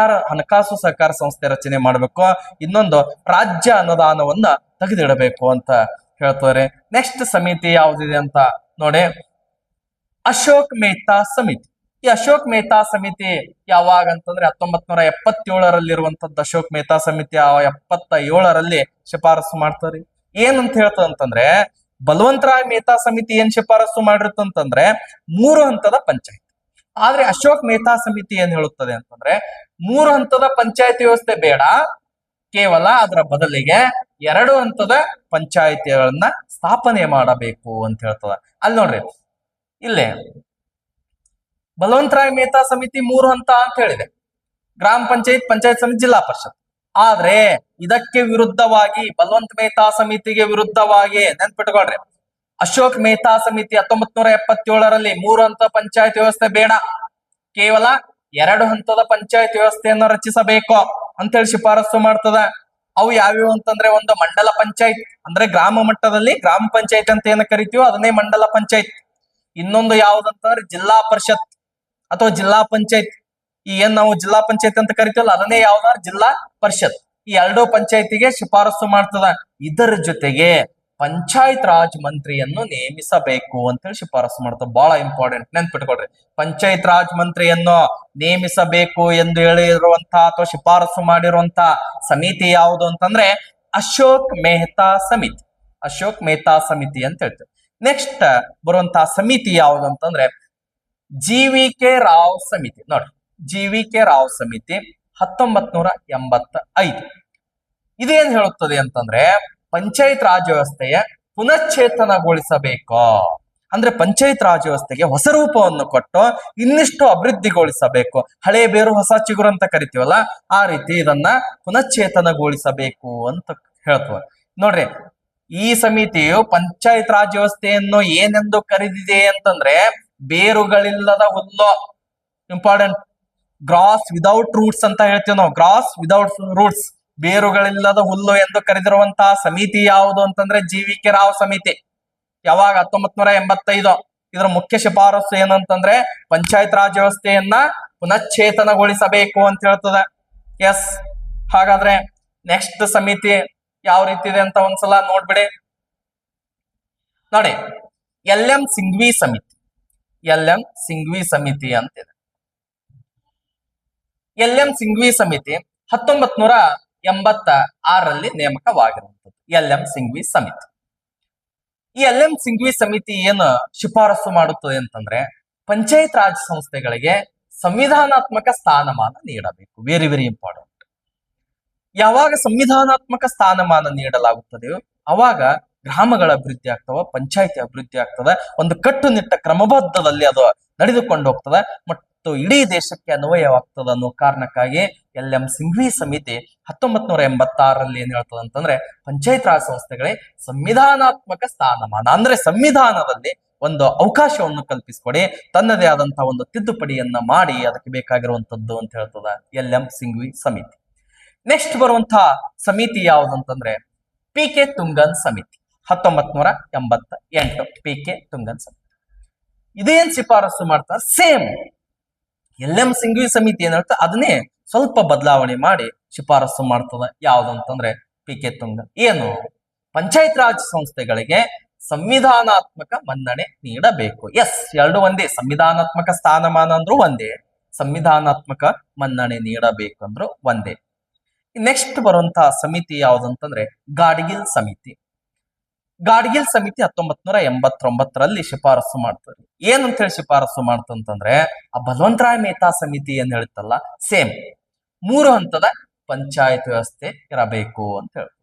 ಹಣಕಾಸು ಸಹಕಾರ ಸಂಸ್ಥೆ ರಚನೆ ಮಾಡಬೇಕು, ಇನ್ನೊಂದು ರಾಜ್ಯ ಅನುದಾನವನ್ನ ತೆಗೆದಿಡಬೇಕು ಅಂತ ಹೇಳ್ತಾರೆ. ನೆಕ್ಸ್ಟ್ ಸಮಿತಿ ಯಾವ್ದಿದೆ ಅಂತ ನೋಡಿ, ಅಶೋಕ್ ಮೆಹ್ತಾ ಸಮಿತಿ. ಈ ಅಶೋಕ್ ಮೆಹ್ತಾ ಸಮಿತಿ ಯಾವಾಗ ಅಂತಂದ್ರೆ 1977ರಲ್ಲಿರುವಂತದ್ದು ಅಶೋಕ್ ಮೆಹ್ತಾ ಸಮಿತಿ 77ರಲ್ಲಿ ಶಿಫಾರಸು ಮಾಡ್ತಾರೆ. ಏನಂತ ಹೇಳ್ತದಂತಂದ್ರೆ ಬಲವಂತರಾಯ್ ಮೆಹ್ತಾ ಸಮಿತಿ ಏನ್ ಶಿಫಾರಸು ಮಾಡಿರುತ್ತಂತಂದ್ರೆ 3 ಹಂತದ ಪಂಚಾಯತ್. ಆದ್ರೆ ಅಶೋಕ್ ಮೆಹ್ತಾ ಸಮಿತಿ ಏನ್ ಹೇಳುತ್ತದೆ ಅಂತಂದ್ರೆ 3 ಹಂತದ ಪಂಚಾಯತ್ ವ್ಯವಸ್ಥೆ ಬೇಡ, ಕೇವಲ ಅದರ ಬದಲಿಗೆ 2 ಹಂತದ ಪಂಚಾಯತಿಗಳನ್ನ ಸ್ಥಾಪನೆ ಮಾಡಬೇಕು ಅಂತ ಹೇಳ್ತದ. ಅಲ್ಲಿ ನೋಡ್ರಿ, ಇಲ್ಲೇ ಬಲವಂತರಾಯ್ ಮೆಹ್ತಾ ಸಮಿತಿ 3 ಹಂತ ಅಂತ ಹೇಳಿದೆ, ಗ್ರಾಮ ಪಂಚಾಯತ್, ಪಂಚಾಯತ್ ಸಮಿತಿ, ಜಿಲ್ಲಾ ಪರಿಷತ್. ಆದ್ರೆ ಇದಕ್ಕೆ ವಿರುದ್ಧವಾಗಿ ಬಲವಂತ ಮೆಹ್ತಾ ಸಮಿತಿಗೆ ವಿರುದ್ಧವಾಗಿ ನೆನ್ಪಿಟ್ಕೊಳ್ರಿ, ಅಶೋಕ್ ಮೆಹ್ತಾ ಸಮಿತಿ 1977ರಲ್ಲಿ 3 ಹಂತ ಪಂಚಾಯತ್ ವ್ಯವಸ್ಥೆ ಬೇಡ, ಕೇವಲ 2 ಹಂತದ ಪಂಚಾಯತ್ ವ್ಯವಸ್ಥೆಯನ್ನು ರಚಿಸಬೇಕು ಅಂತೇಳಿ ಶಿಫಾರಸು ಮಾಡ್ತದ. ಅವು ಯಾವ್ಯಾವ ಅಂತಂದ್ರೆ, ಒಂದು ಮಂಡಲ ಪಂಚಾಯತ್, ಅಂದ್ರೆ ಗ್ರಾಮ ಮಟ್ಟದಲ್ಲಿ ಗ್ರಾಮ ಪಂಚಾಯತ್ ಅಂತ ಏನ ಕರಿತೀವೋ ಅದನ್ನೇ ಮಂಡಲ ಪಂಚಾಯತ್. ಇನ್ನೊಂದು ಯಾವ್ದಂತಂದ್ರೆ ಜಿಲ್ಲಾ ಪರಿಷತ್ ಅಥವಾ ಜಿಲ್ಲಾ ಪಂಚಾಯತ್. ಈ ಏನ್ ನಾವು ಜಿಲ್ಲಾ ಪಂಚಾಯತ್ ಅಂತ ಕರಿತೀವಲ್ಲ ಅದನ್ನೇ ಯಾವ್ದಾರ ಜಿಲ್ಲಾ ಪರಿಷತ್. ಈ 2 ಪಂಚಾಯತಿಗೆ ಶಿಫಾರಸು ಮಾಡ್ತದ. ಇದರ ಜೊತೆಗೆ ಪಂಚಾಯತ್ ರಾಜ್ ಮಂತ್ರಿಯನ್ನು ನೇಮಿಸಬೇಕು ಅಂತೇಳಿ ಶಿಫಾರಸು ಮಾಡ್ತದೆ. ಬಹಳ ಇಂಪಾರ್ಟೆಂಟ್, ನೆನ್ಪಿಟ್ಕೊಡ್ರಿ. ಪಂಚಾಯತ್ ರಾಜ್ ಮಂತ್ರಿಯನ್ನು ನೇಮಿಸಬೇಕು ಎಂದು ಹೇಳಿರುವಂತಹ ಅಥವಾ ಶಿಫಾರಸು ಮಾಡಿರುವಂತಹ ಸಮಿತಿ ಯಾವುದು ಅಂತಂದ್ರೆ ಅಶೋಕ್ ಮೆಹ್ತಾ ಸಮಿತಿ. ಅಶೋಕ್ ಮೆಹ್ತಾ ಸಮಿತಿ ಅಂತ ಹೇಳ್ತೇವೆ. ನೆಕ್ಸ್ಟ್ ಬರುವಂತಹ ಸಮಿತಿ ಯಾವುದು ಅಂತಂದ್ರೆ ಜಿ.ವಿ.ಕೆ. ರಾವ್ ಸಮಿತಿ. ನೋಡ್ರಿ, ಜಿ.ವಿ.ಕೆ. ರಾವ್ ಸಮಿತಿ 1985. ಇದೇನ್ ಹೇಳುತ್ತದೆ ಅಂತಂದ್ರೆ ಪಂಚಾಯತ್ ರಾಜ್ ವ್ಯವಸ್ಥೆಯ ಪುನಶ್ಚೇತನಗೊಳಿಸಬೇಕು. ಅಂದ್ರೆ ಪಂಚಾಯತ್ ರಾಜ್ ವ್ಯವಸ್ಥೆಗೆ ಹೊಸ ರೂಪವನ್ನು ಕೊಟ್ಟು ಇನ್ನಿಷ್ಟು ಅಭಿವೃದ್ಧಿಗೊಳಿಸಬೇಕು. ಹಳೆ ಬೇರು ಹೊಸ ಚಿಗುರು ಅಂತ ಕರಿತೀವಲ್ಲ, ಆ ರೀತಿ ಇದನ್ನ ಪುನಶ್ಚೇತನಗೊಳಿಸಬೇಕು ಅಂತ ಹೇಳ್ತದೆ. ನೋಡ್ರಿ, ಈ ಸಮಿತಿಯು ಪಂಚಾಯತ್ ರಾಜ್ ವ್ಯವಸ್ಥೆಯನ್ನು ಏನೆಂದು ಕರೆದಿದೆ ಅಂತಂದ್ರೆ ಬೇರುಗಳಿಲ್ಲದ ಹುಲ್ಲು. ಇಂಪಾರ್ಟೆಂಟ್, ಗ್ರಾಸ್ ವಿದೌಟ್ ರೂಟ್ಸ್ ಅಂತ ಹೇಳ್ತೀವಿ ನಾವು. ಗ್ರಾಸ್ ವಿದೌಟ್ ರೂಟ್ಸ್, ಬೇರುಗಳಿಲ್ಲದ ಹುಲ್ಲು ಎಂದು ಕರೆದಿರುವಂತಹ ಸಮಿತಿ ಯಾವುದು ಅಂತಂದ್ರೆ ಜಿ.ವಿ.ಕೆ. ರಾವ್ ಸಮಿತಿ. ಯಾವಾಗ? 1985. ಇದರ ಮುಖ್ಯ ಶಿಫಾರಸು ಏನಂತಂದ್ರೆ ಪಂಚಾಯತ್ ರಾಜ್ ವ್ಯವಸ್ಥೆಯನ್ನ ಪುನಶ್ಚೇತನಗೊಳಿಸಬೇಕು ಅಂತ ಹೇಳ್ತದೆ. ಎಸ್, ಹಾಗಾದ್ರೆ ನೆಕ್ಸ್ಟ್ ಸಮಿತಿ ಯಾವ ರೀತಿ ಇದೆ ಅಂತ ಒಂದ್ಸಲ ನೋಡ್ಬಿಡಿ. ನೋಡಿ, ಎಲ್.ಎಂ. ಸಿಂಘ್ವಿ ಸಮಿತಿ. ಎಲ್.ಎಂ. ಸಿಂಘ್ವಿ ಸಮಿತಿ ಅಂತಿದೆ. ಎಲ್.ಎಂ. ಸಿಂಘ್ವಿ ಸಮಿತಿ 1986ರಲ್ಲಿ ನೇಮಕವಾಗಿರುವಂಥದ್ದು ಎಲ್.ಎಂ. ಸಿಂಘ್ವಿ ಸಮಿತಿ. ಈ ಎಲ್.ಎಂ. ಸಿಂಘ್ವಿ ಸಮಿತಿ ಏನು ಶಿಫಾರಸು ಮಾಡುತ್ತದೆ ಅಂತಂದ್ರೆ ಪಂಚಾಯತ್ ರಾಜ್ ಸಂಸ್ಥೆಗಳಿಗೆ ಸಂವಿಧಾನಾತ್ಮಕ ಸ್ಥಾನಮಾನ ನೀಡಬೇಕು. Very very important. ಯಾವಾಗ ಸಂವಿಧಾನಾತ್ಮಕ ಸ್ಥಾನಮಾನ ನೀಡಲಾಗುತ್ತದೆಯೋ ಅವಾಗ ಗ್ರಾಮಗಳ ಅಭಿವೃದ್ಧಿ ಆಗ್ತವ, ಪಂಚಾಯತಿ ಅಭಿವೃದ್ಧಿ ಆಗ್ತದೆ. ಒಂದು ಕಟ್ಟುನಿಟ್ಟ ಕ್ರಮಬದ್ಧದಲ್ಲಿ ಅದು ನಡೆದುಕೊಂಡು ಹೋಗ್ತದೆ ಮತ್ತು ಇಡೀ ದೇಶಕ್ಕೆ ಅನ್ವಯವಾಗ್ತದೆ ಅನ್ನೋ ಕಾರಣಕ್ಕಾಗಿ ಎಲ್.ಎಂ. ಸಿಂಘ್ವಿ ಸಮಿತಿ 1986ರಲ್ಲಿ ಏನ್ ಹೇಳ್ತದೆ ಅಂತಂದ್ರೆ ಪಂಚಾಯತ್ ರಾಜ್ ಸಂಸ್ಥೆಗಳಿಗೆ ಸಂವಿಧಾನಾತ್ಮಕ ಸ್ಥಾನಮಾನ, ಅಂದ್ರೆ ಸಂವಿಧಾನದಲ್ಲಿ ಒಂದು ಅವಕಾಶವನ್ನು ಕಲ್ಪಿಸಿಕೊಡಿ, ತನ್ನದೇ ಆದಂತಹ ಒಂದು ತಿದ್ದುಪಡಿಯನ್ನ ಮಾಡಿ ಅದಕ್ಕೆ ಬೇಕಾಗಿರುವಂತದ್ದು ಅಂತ ಹೇಳ್ತದ ಎಲ್.ಎಂ. ಸಿಂಘ್ವಿ ಸಮಿತಿ. ನೆಕ್ಸ್ಟ್ ಬರುವಂತಹ ಸಮಿತಿ ಯಾವುದಂತಂದ್ರೆ ಪಿ.ಕೆ. ತುಂಗನ್ ಸಮಿತಿ 1988. ಪಿ.ಕೆ. ತುಂಗನ್ ಸಮಿತಿ ಇದೇನ್ ಶಿಫಾರಸು ಮಾಡ್ತಾರೆ? ಸೇಮ್ ಎಲ್.ಎಂ. ಸಿಂಘ್ವಿ ಸಮಿತಿ ಏನ್ ಹೇಳ್ತಾರೆ ಅದನ್ನೇ ಸ್ವಲ್ಪ ಬದಲಾವಣೆ ಮಾಡಿ ಶಿಫಾರಸು ಮಾಡ್ತದ. ಯಾವ್ದಂತಂದ್ರೆ ಪಿ.ಕೆ. ತುಂಗನ್ ಏನು ಪಂಚಾಯತ್ ರಾಜ್ ಸಂಸ್ಥೆಗಳಿಗೆ ಸಂವಿಧಾನಾತ್ಮಕ ಮನ್ನಣೆ ನೀಡಬೇಕು. ಎಸ್, ಎರಡು ಒಂದೇ. ಸಂವಿಧಾನಾತ್ಮಕ ಸ್ಥಾನಮಾನ ಅಂದ್ರೂ ಒಂದೇ, ಸಂವಿಧಾನಾತ್ಮಕ ಮನ್ನಣೆ ನೀಡಬೇಕಂದ್ರು ಒಂದೇ. ನೆಕ್ಸ್ಟ್ ಬರುವಂತಹ ಸಮಿತಿ ಯಾವ್ದಂತಂದ್ರೆ ಗಾಡ್ಗಿಲ್ ಸಮಿತಿ. ಗಾಡ್ಗಿಲ್ ಸಮಿತಿ 1989ರಲ್ಲಿ ಶಿಫಾರಸು ಮಾಡ್ತಾರೆ. ಏನಂತ ಹೇಳಿ ಶಿಫಾರಸು ಮಾಡ್ತಂತಂದ್ರೆ ಆ ಬಲವಂತರಾಯ್ ಮೆಹ್ತಾ ಸಮಿತಿ ಏನ್ ಹೇಳ್ತಲ್ಲ ಸೇಮ್ 3 ಹಂತದ ಪಂಚಾಯತ್ ವ್ಯವಸ್ಥೆ ಇರಬೇಕು ಅಂತ ಹೇಳ್ತಾರೆ.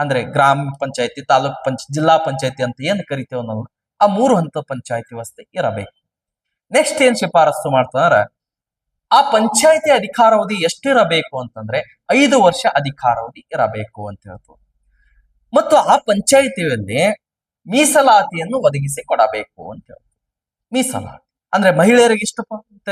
ಅಂದ್ರೆ ಗ್ರಾಮ ಪಂಚಾಯತಿ, ತಾಲೂಕ್ ಜಿಲ್ಲಾ ಪಂಚಾಯತಿ ಅಂತ ಏನ್ ಕರಿತೇವೆ ನಾವು, ಆ 3 ಹಂತದ ಪಂಚಾಯತಿ ವ್ಯವಸ್ಥೆ ಇರಬೇಕು. ನೆಕ್ಸ್ಟ್ ಏನ್ ಶಿಫಾರಸ್ಸು ಮಾಡ್ತಾರ, ಆ ಪಂಚಾಯತಿ ಅಧಿಕಾರಾವಧಿ ಎಷ್ಟಿರಬೇಕು ಅಂತಂದ್ರೆ 5 ವರ್ಷ ಅಧಿಕಾರಾವಧಿ ಇರಬೇಕು ಅಂತ ಹೇಳ್ತು. ಮತ್ತು ಆ ಪಂಚಾಯಿತಿಯಲ್ಲಿ ಮೀಸಲಾತಿಯನ್ನು ಒದಗಿಸಿ ಕೊಡಬೇಕು ಅಂತ ಹೇಳ್ತು. ಮೀಸಲಾತಿ ಅಂದ್ರೆ ಮಹಿಳೆಯರಿಗೆ ಇಷ್ಟು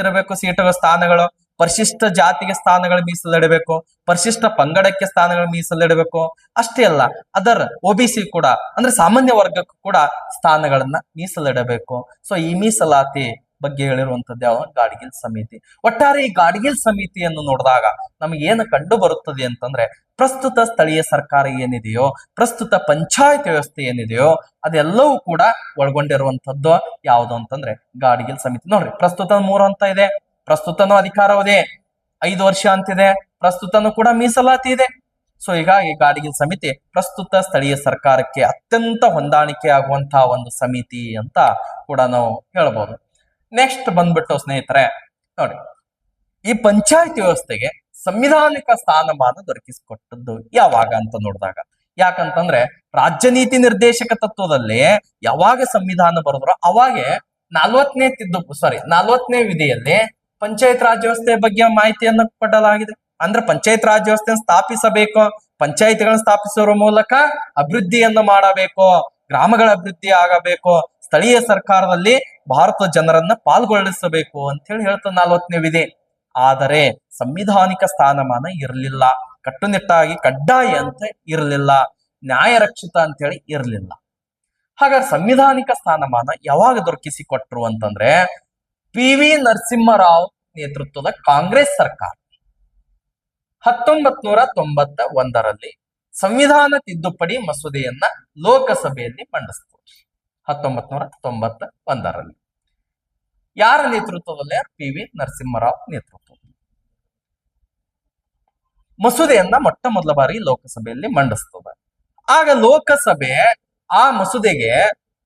ಇರಬೇಕು ಸೀಟುಗಳ ಸ್ಥಾನಗಳು, ಪರಿಶಿಷ್ಟ ಜಾತಿಗೆ ಸ್ಥಾನಗಳು ಮೀಸಲಿಡಬೇಕು, ಪರಿಶಿಷ್ಟ ಪಂಗಡಕ್ಕೆ ಸ್ಥಾನಗಳು ಮೀಸಲಿಡಬೇಕು. ಅಷ್ಟೇ ಅಲ್ಲ, ಅದರ OBC ಕೂಡ ಅಂದ್ರೆ ಸಾಮಾನ್ಯ ವರ್ಗಕ್ಕೂ ಕೂಡ ಸ್ಥಾನಗಳನ್ನ ಮೀಸಲಿಡಬೇಕು. ಸೊ ಈ ಮೀಸಲಾತಿ ಬಗ್ಗೆ ಹೇಳಿರುವಂತದ್ದು ಯಾವ, ಗಾಡ್ಗಿಲ್ ಸಮಿತಿ. ಒಟ್ಟಾರೆ ಈ ಗಾಡ್ಗಿಲ್ ಸಮಿತಿಯನ್ನು ನೋಡಿದಾಗ ನಮಗೆ ಏನು ಕಂಡು ಬರುತ್ತದೆ ಅಂತಂದ್ರೆ, ಪ್ರಸ್ತುತ ಸ್ಥಳೀಯ ಸರ್ಕಾರ ಏನಿದೆಯೋ, ಪ್ರಸ್ತುತ ಪಂಚಾಯತ್ ವ್ಯವಸ್ಥೆ ಏನಿದೆಯೋ ಅದೆಲ್ಲವೂ ಕೂಡ ಒಳಗೊಂಡಿರುವಂತದ್ದು ಯಾವುದು ಅಂತಂದ್ರೆ ಗಾಡ್ಗಿಲ್ ಸಮಿತಿ. ನೋಡ್ರಿ, ಪ್ರಸ್ತುತ 3 ಹಂತ ಇದೆ, ಪ್ರಸ್ತುತನೂ ಅಧಿಕಾರಾವಧಿ 5 ವರ್ಷ ಅಂತಿದೆ, ಪ್ರಸ್ತುತನೂ ಕೂಡ ಮೀಸಲಾತಿ ಇದೆ. ಸೊ ಹೀಗಾಗಿ ಗಾಡ್ಗಿಲ್ ಸಮಿತಿ ಪ್ರಸ್ತುತ ಸ್ಥಳೀಯ ಸರ್ಕಾರಕ್ಕೆ ಅತ್ಯಂತ ಹೊಂದಾಣಿಕೆ ಆಗುವಂತಹ ಒಂದು ಸಮಿತಿ ಅಂತ ಕೂಡ ನಾವು ಹೇಳ್ಬೋದು. ನೆಕ್ಸ್ಟ್ ಬಂದ್ಬಿಟ್ಟು ಸ್ನೇಹಿತರೆ ನೋಡಿ, ಈ ಪಂಚಾಯತ್ ವ್ಯವಸ್ಥೆಗೆ ಸಂವಿಧಾನಿಕ ಸ್ಥಾನಮಾನ ದೊರಕಿಸಿಕೊಟ್ಟದ್ದು ಯಾವಾಗ ಅಂತ ನೋಡಿದಾಗ, ಯಾಕಂತಂದ್ರೆ ರಾಜ್ಯ ನೀತಿ ನಿರ್ದೇಶಕ ತತ್ವದಲ್ಲಿ ಯಾವಾಗ ಸಂವಿಧಾನ ಬರೆದ್ರು ಅವಾಗೆ 40ನೇ ವಿಧಿಯಲ್ಲಿ ಪಂಚಾಯತ್ ರಾಜ್ ವ್ಯವಸ್ಥೆ ಬಗ್ಗೆ ಮಾಹಿತಿಯನ್ನು ಕೊಡಲಾಗಿದೆ. ಅಂದ್ರೆ ಪಂಚಾಯತ್ ರಾಜ್ ವ್ಯವಸ್ಥೆಯನ್ನು ಸ್ಥಾಪಿಸಬೇಕು, ಪಂಚಾಯತ್ಗಳನ್ನು ಸ್ಥಾಪಿಸುವ ಮೂಲಕ ಅಭಿವೃದ್ಧಿಯನ್ನು ಮಾಡಬೇಕು, ಗ್ರಾಮಗಳ ಅಭಿವೃದ್ಧಿ ಆಗಬೇಕು, ಸ್ಥಳೀಯ ಸರ್ಕಾರದಲ್ಲಿ ಭಾರತದ ಜನರನ್ನ ಪಾಲ್ಗೊಳಿಸಬೇಕು ಅಂತ ಹೇಳಿ ಹೇಳ್ತದೆ 40ನೇ ವಿಧಿ. ಆದರೆ ಸಂವಿಧಾನಿಕ ಸ್ಥಾನಮಾನ ಇರಲಿಲ್ಲ, ಕಟ್ಟುನಿಟ್ಟಾಗಿ ಕಡ್ಡಾಯ ಅಂತ ಇರಲಿಲ್ಲ, ನ್ಯಾಯ ರಕ್ಷಿತ ಅಂತ ಹೇಳಿ ಇರಲಿಲ್ಲ. ಹಾಗಾದ್ರೆ ಸಂವಿಧಾನಿಕ ಸ್ಥಾನಮಾನ ಯಾವಾಗ ದೊರಕಿಸಿಕೊಟ್ರು ಅಂತಂದ್ರೆ PV ನರಸಿಂಹರಾವ್ ನೇತೃತ್ವದ ಕಾಂಗ್ರೆಸ್ ಸರ್ಕಾರ 1991ರಲ್ಲಿ ಸಂವಿಧಾನ ತಿದ್ದುಪಡಿ ಮಸೂದೆಯನ್ನ ಲೋಕಸಭೆಯಲ್ಲಿ ಮಂಡಿಸಿತು. 1991ರಲ್ಲಿ ಯಾರ ನೇತೃತ್ವದಲ್ಲಿ, PV ನರಸಿಂಹರಾವ್ ನೇತೃತ್ವದಲ್ಲಿ ಮಸೂದೆಯನ್ನ ಮೊಟ್ಟ ಮೊದಲ ಬಾರಿ ಲೋಕಸಭೆಯಲ್ಲಿ ಮಂಡಿಸ್ತದೆ. ಆಗ ಲೋಕಸಭೆ ಆ ಮಸೂದೆಗೆ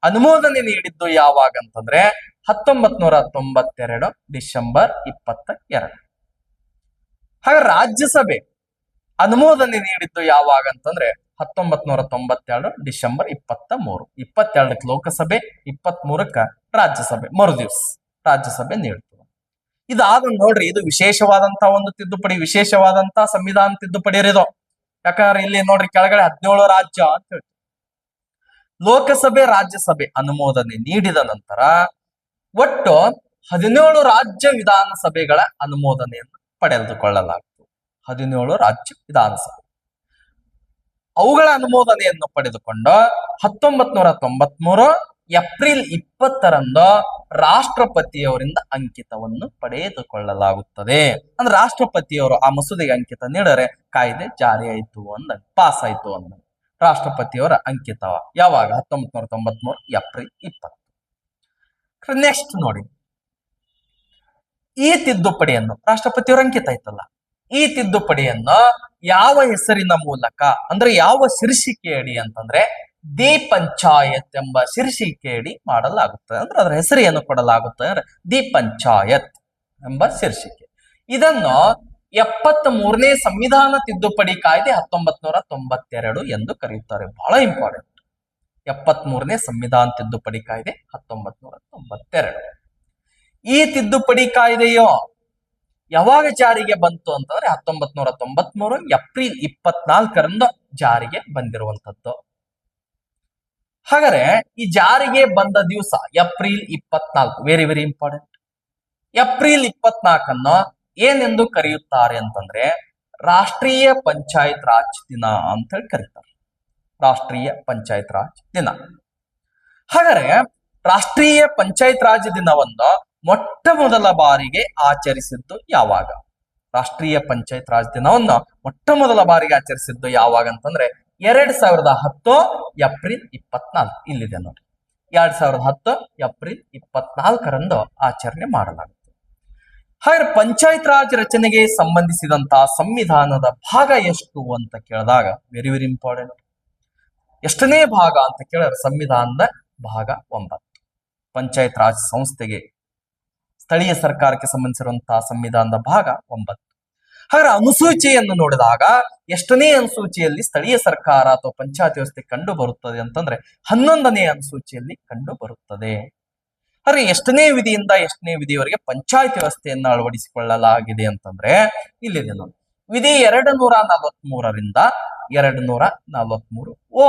ಅನುಮೋದನೆ ನೀಡಿದ್ದು ಯಾವಾಗ ಅಂತಂದ್ರೆ 1992 ಡಿಸೆಂಬರ್ 22. ಹಾಗೆ ರಾಜ್ಯಸಭೆ ಅನುಮೋದನೆ ನೀಡಿದ್ದು ಯಾವಾಗ ಅಂತಂದ್ರೆ 1992 ಡಿಸೆಂಬರ್ 23. 22ಕ್ಕೆ ಲೋಕಸಭೆ, 23ಕ್ಕೆ ರಾಜ್ಯಸಭೆ, ಮರುದಿವ್ಸ ರಾಜ್ಯಸಭೆ ನೀಡ್ತದೆ. ಇದಾದ ನೋಡ್ರಿ, ಇದು ವಿಶೇಷವಾದಂತಹ ಒಂದು ತಿದ್ದುಪಡಿ, ವಿಶೇಷವಾದಂತಹ ಸಂವಿಧಾನ ತಿದ್ದುಪಡಿ ಇರೋದು. ಯಾಕಂದ್ರೆ ಇಲ್ಲಿ ನೋಡ್ರಿ ಕೆಳಗಡೆ 17 ರಾಜ್ಯ ಅಂತ ಹೇಳ್ತೀವಿ. ಲೋಕಸಭೆ ರಾಜ್ಯಸಭೆ ಅನುಮೋದನೆ ನೀಡಿದ ನಂತರ ಒಟ್ಟು 17 ರಾಜ್ಯ ವಿಧಾನಸಭೆಗಳ ಅನುಮೋದನೆಯನ್ನು ಪಡೆದುಕೊಳ್ಳಲಾಯಿತು. 17 ರಾಜ್ಯ ವಿಧಾನಸಭೆ ಅವುಗಳ ಅನುಮೋದನೆಯನ್ನು ಪಡೆದುಕೊಂಡು 1993 ಏಪ್ರಿಲ್ 20ರಂದು ರಾಷ್ಟ್ರಪತಿಯವರಿಂದ ಅಂಕಿತವನ್ನು ಪಡೆದುಕೊಳ್ಳಲಾಗುತ್ತದೆ. ಅಂದ್ರೆ ರಾಷ್ಟ್ರಪತಿಯವರು ಆ ಮಸೂದೆಗೆ ಅಂಕಿತ ನೀಡರೆ ಕಾಯ್ದೆ ಜಾರಿ ಆಯಿತು ಅಂದ, ಪಾಸ್ ಆಯ್ತು ಅಂದ. ರಾಷ್ಟ್ರಪತಿಯವರ ಅಂಕಿತ ಯಾವಾಗ, 1993 ಏಪ್ರಿಲ್ 20. ನೆಕ್ಸ್ಟ್ ನೋಡಿ, ಈ ತಿದ್ದುಪಡಿಯನ್ನು ರಾಷ್ಟ್ರಪತಿಯವರ ಅಂಕಿತ ಆಯ್ತಲ್ಲ, ಈ ತಿದ್ದುಪಡಿಯನ್ನು ಯಾವ ಹೆಸರಿನ ಮೂಲಕ ಅಂದ್ರೆ ಯಾವ ಶೀರ್ಷಿಕೆಯಡಿ ಅಂತಂದ್ರೆ ದಿ ಪಂಚಾಯತ್ ಎಂಬ ಶೀರ್ಷಿಕೆಯಡಿ ಮಾಡಲಾಗುತ್ತದೆ. ಅಂದ್ರೆ ಅದರ ಹೆಸರು ಏನು ಕೊಡಲಾಗುತ್ತದೆ ಅಂದ್ರೆ ದಿ ಪಂಚಾಯತ್ ಎಂಬ ಶೀರ್ಷಿಕೆ. ಇದನ್ನು 73ನೇ ಸಂವಿಧಾನ ತಿದ್ದುಪಡಿ ಕಾಯ್ದೆ 1992 ಎಂದು ಕರೆಯುತ್ತಾರೆ. ಬಹಳ ಇಂಪಾರ್ಟೆಂಟ್. 73ನೇ ಸಂವಿಧಾನ ತಿದ್ದುಪಡಿ ಕಾಯ್ದೆ 1992. ಈ ತಿದ್ದುಪಡಿ ಕಾಯ್ದೆಯು ಯಾವಾಗ ಜಾರಿಗೆ ಬಂತು ಅಂತಂದ್ರೆ 1993 ಏಪ್ರಿಲ್ 24ರಂದು ಜಾರಿಗೆ ಬಂದಿರುವಂತದ್ದು. ಹಾಗಾದ್ರೆ ಈ ಜಾರಿಗೆ ಬಂದ ದಿವಸ April 24, very very important. April 24 ಏನೆಂದು ಕರೆಯುತ್ತಾರೆ ಅಂತಂದ್ರೆ ರಾಷ್ಟ್ರೀಯ ಪಂಚಾಯತ್ ರಾಜ್ ದಿನ ಅಂತ ಹೇಳಿ ಕರೀತಾರೆ. ರಾಷ್ಟ್ರೀಯ ಪಂಚಾಯತ್ ರಾಜ್ ದಿನ. ಹಾಗಾದ್ರೆ ರಾಷ್ಟ್ರೀಯ ಪಂಚಾಯತ್ ರಾಜ್ ದಿನವನ್ನು ಮೊಟ್ಟ ಮೊದಲ ಬಾರಿಗೆ ಆಚರಿಸಿದ್ದು ಯಾವಾಗ? ರಾಷ್ಟ್ರೀಯ ಪಂಚಾಯತ್ ರಾಜ್ ದಿನವನ್ನು ಮೊಟ್ಟ ಮೊದಲ ಬಾರಿಗೆ ಆಚರಿಸಿದ್ದು ಯಾವಾಗ ಅಂತಂದ್ರೆ 2010 ಏಪ್ರಿಲ್ 24. ಇಲ್ಲಿದೆ ನೋಡಿ, 2010 ಏಪ್ರಿಲ್ 24ರಂದು ಆಚರಣೆ ಮಾಡಲಾಗುತ್ತೆ. ಹಾಗೆ ಪಂಚಾಯತ್ ರಾಜ್ ರಚನೆಗೆ ಸಂಬಂಧಿಸಿದಂತಹ ಸಂವಿಧಾನದ ಭಾಗ ಎಷ್ಟು ಅಂತ ಕೇಳಿದಾಗ ವೆರಿ ವೆರಿ ಇಂಪಾರ್ಟೆಂಟ್. ಎಷ್ಟನೇ ಭಾಗ ಅಂತ ಕೇಳಿದ್ರೆ ಸಂವಿಧಾನದ ಭಾಗ 9. ಪಂಚಾಯತ್ ರಾಜ್ ಸಂಸ್ಥೆಗೆ ಸ್ಥಳೀಯ ಸರ್ಕಾರಕ್ಕೆ ಸಂಬಂಧಿಸಿರುವಂತಹ ಸಂವಿಧಾನದ ಭಾಗ 9. ಹಾಗಾದ್ರೆ ಅನುಸೂಚಿಯನ್ನು ನೋಡಿದಾಗ ಎಷ್ಟನೇ ಅನುಸೂಚಿಯಲ್ಲಿ ಸ್ಥಳೀಯ ಸರ್ಕಾರ ಅಥವಾ ಪಂಚಾಯತ್ ವ್ಯವಸ್ಥೆ ಕಂಡು ಬರುತ್ತದೆ ಅಂತಂದ್ರೆ 11ನೇ ಅನುಸೂಚಿಯಲ್ಲಿ ಕಂಡು ಬರುತ್ತದೆ. ಹಾಗೆ ಎಷ್ಟನೇ ವಿಧಿಯಿಂದ ಎಷ್ಟನೇ ವಿಧಿಯವರೆಗೆ ಪಂಚಾಯತ್ ವ್ಯವಸ್ಥೆಯನ್ನು ಅಳವಡಿಸಿಕೊಳ್ಳಲಾಗಿದೆ ಅಂತಂದ್ರೆ ಇಲ್ಲಿದೆ ನೋಡಿ. ವಿಧಿ 243ರಿಂದ 243 ಓ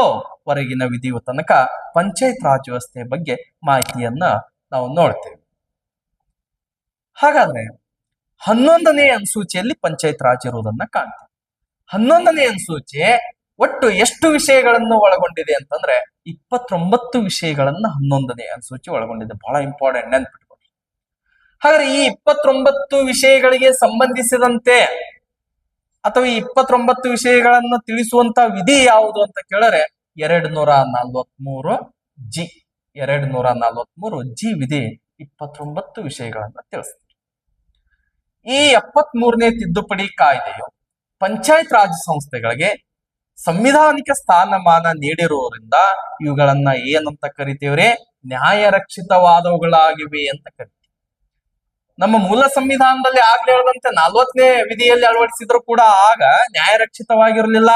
ವರೆಗಿನ ವಿಧಿಯ ತನಕ ಪಂಚಾಯತ್ ರಾಜ್ ವ್ಯವಸ್ಥೆಯ ಬಗ್ಗೆ ಮಾಹಿತಿಯನ್ನ ನಾವು ನೋಡ್ತೇವೆ. ಹಾಗಾದ್ರೆ 11ನೇ ಅನುಸೂಚಿಯಲ್ಲಿ ಪಂಚಾಯತ್ ರಾಜ್ ಇರುವುದನ್ನ ಕಾಣ್ತೀವಿ. 11ನೇ ಅನುಸೂಚಿ ಒಟ್ಟು ಎಷ್ಟು ವಿಷಯಗಳನ್ನು ಒಳಗೊಂಡಿದೆ ಅಂತಂದ್ರೆ 29 ವಿಷಯಗಳನ್ನ 11ನೇ ಅನುಸೂಚಿ ಒಳಗೊಂಡಿದೆ. ಬಹಳ ಇಂಪಾರ್ಟೆಂಟ್ ನೆನ್ಪಿಟ್ಕೊಳ್ಳಿ. ಹಾಗಾದ್ರೆ ಈ 29 ವಿಷಯಗಳಿಗೆ ಸಂಬಂಧಿಸಿದಂತೆ ಅಥವಾ ಈ 29 ವಿಷಯಗಳನ್ನು ತಿಳಿಸುವಂತ ವಿಧಿ ಯಾವುದು ಅಂತ ಕೇಳಿದ್ರೆ 243 ಜಿ 243 ಜಿ ವಿಧಿ 29 ವಿಷಯಗಳನ್ನ ತಿಳಿಸ್ತದೆ. ಈ 73ನೇ ತಿದ್ದುಪಡಿ ಕಾಯ್ದೆಯು ಪಂಚಾಯತ್ ರಾಜ್ ಸಂಸ್ಥೆಗಳಿಗೆ ಸಂವಿಧಾನಿಕ ಸ್ಥಾನಮಾನ ನೀಡಿರುವುದರಿಂದ ಇವುಗಳನ್ನ ಏನಂತ ಕರಿತೀವ್ರಿ? ನ್ಯಾಯರಕ್ಷಿತವಾದವುಗಳಾಗಿವೆ ಅಂತ ಕರಿತೀವಿ. ನಮ್ಮ ಮೂಲ ಸಂವಿಧಾನದಲ್ಲಿ ಆಗ್ಲೇ ಹೇಳಿದಂತೆ 40ನೇ ವಿಧಿಯಲ್ಲಿ ಅಳವಡಿಸಿದ್ರು ಕೂಡ ಆಗ ನ್ಯಾಯರಕ್ಷಿತವಾಗಿರಲಿಲ್ಲ.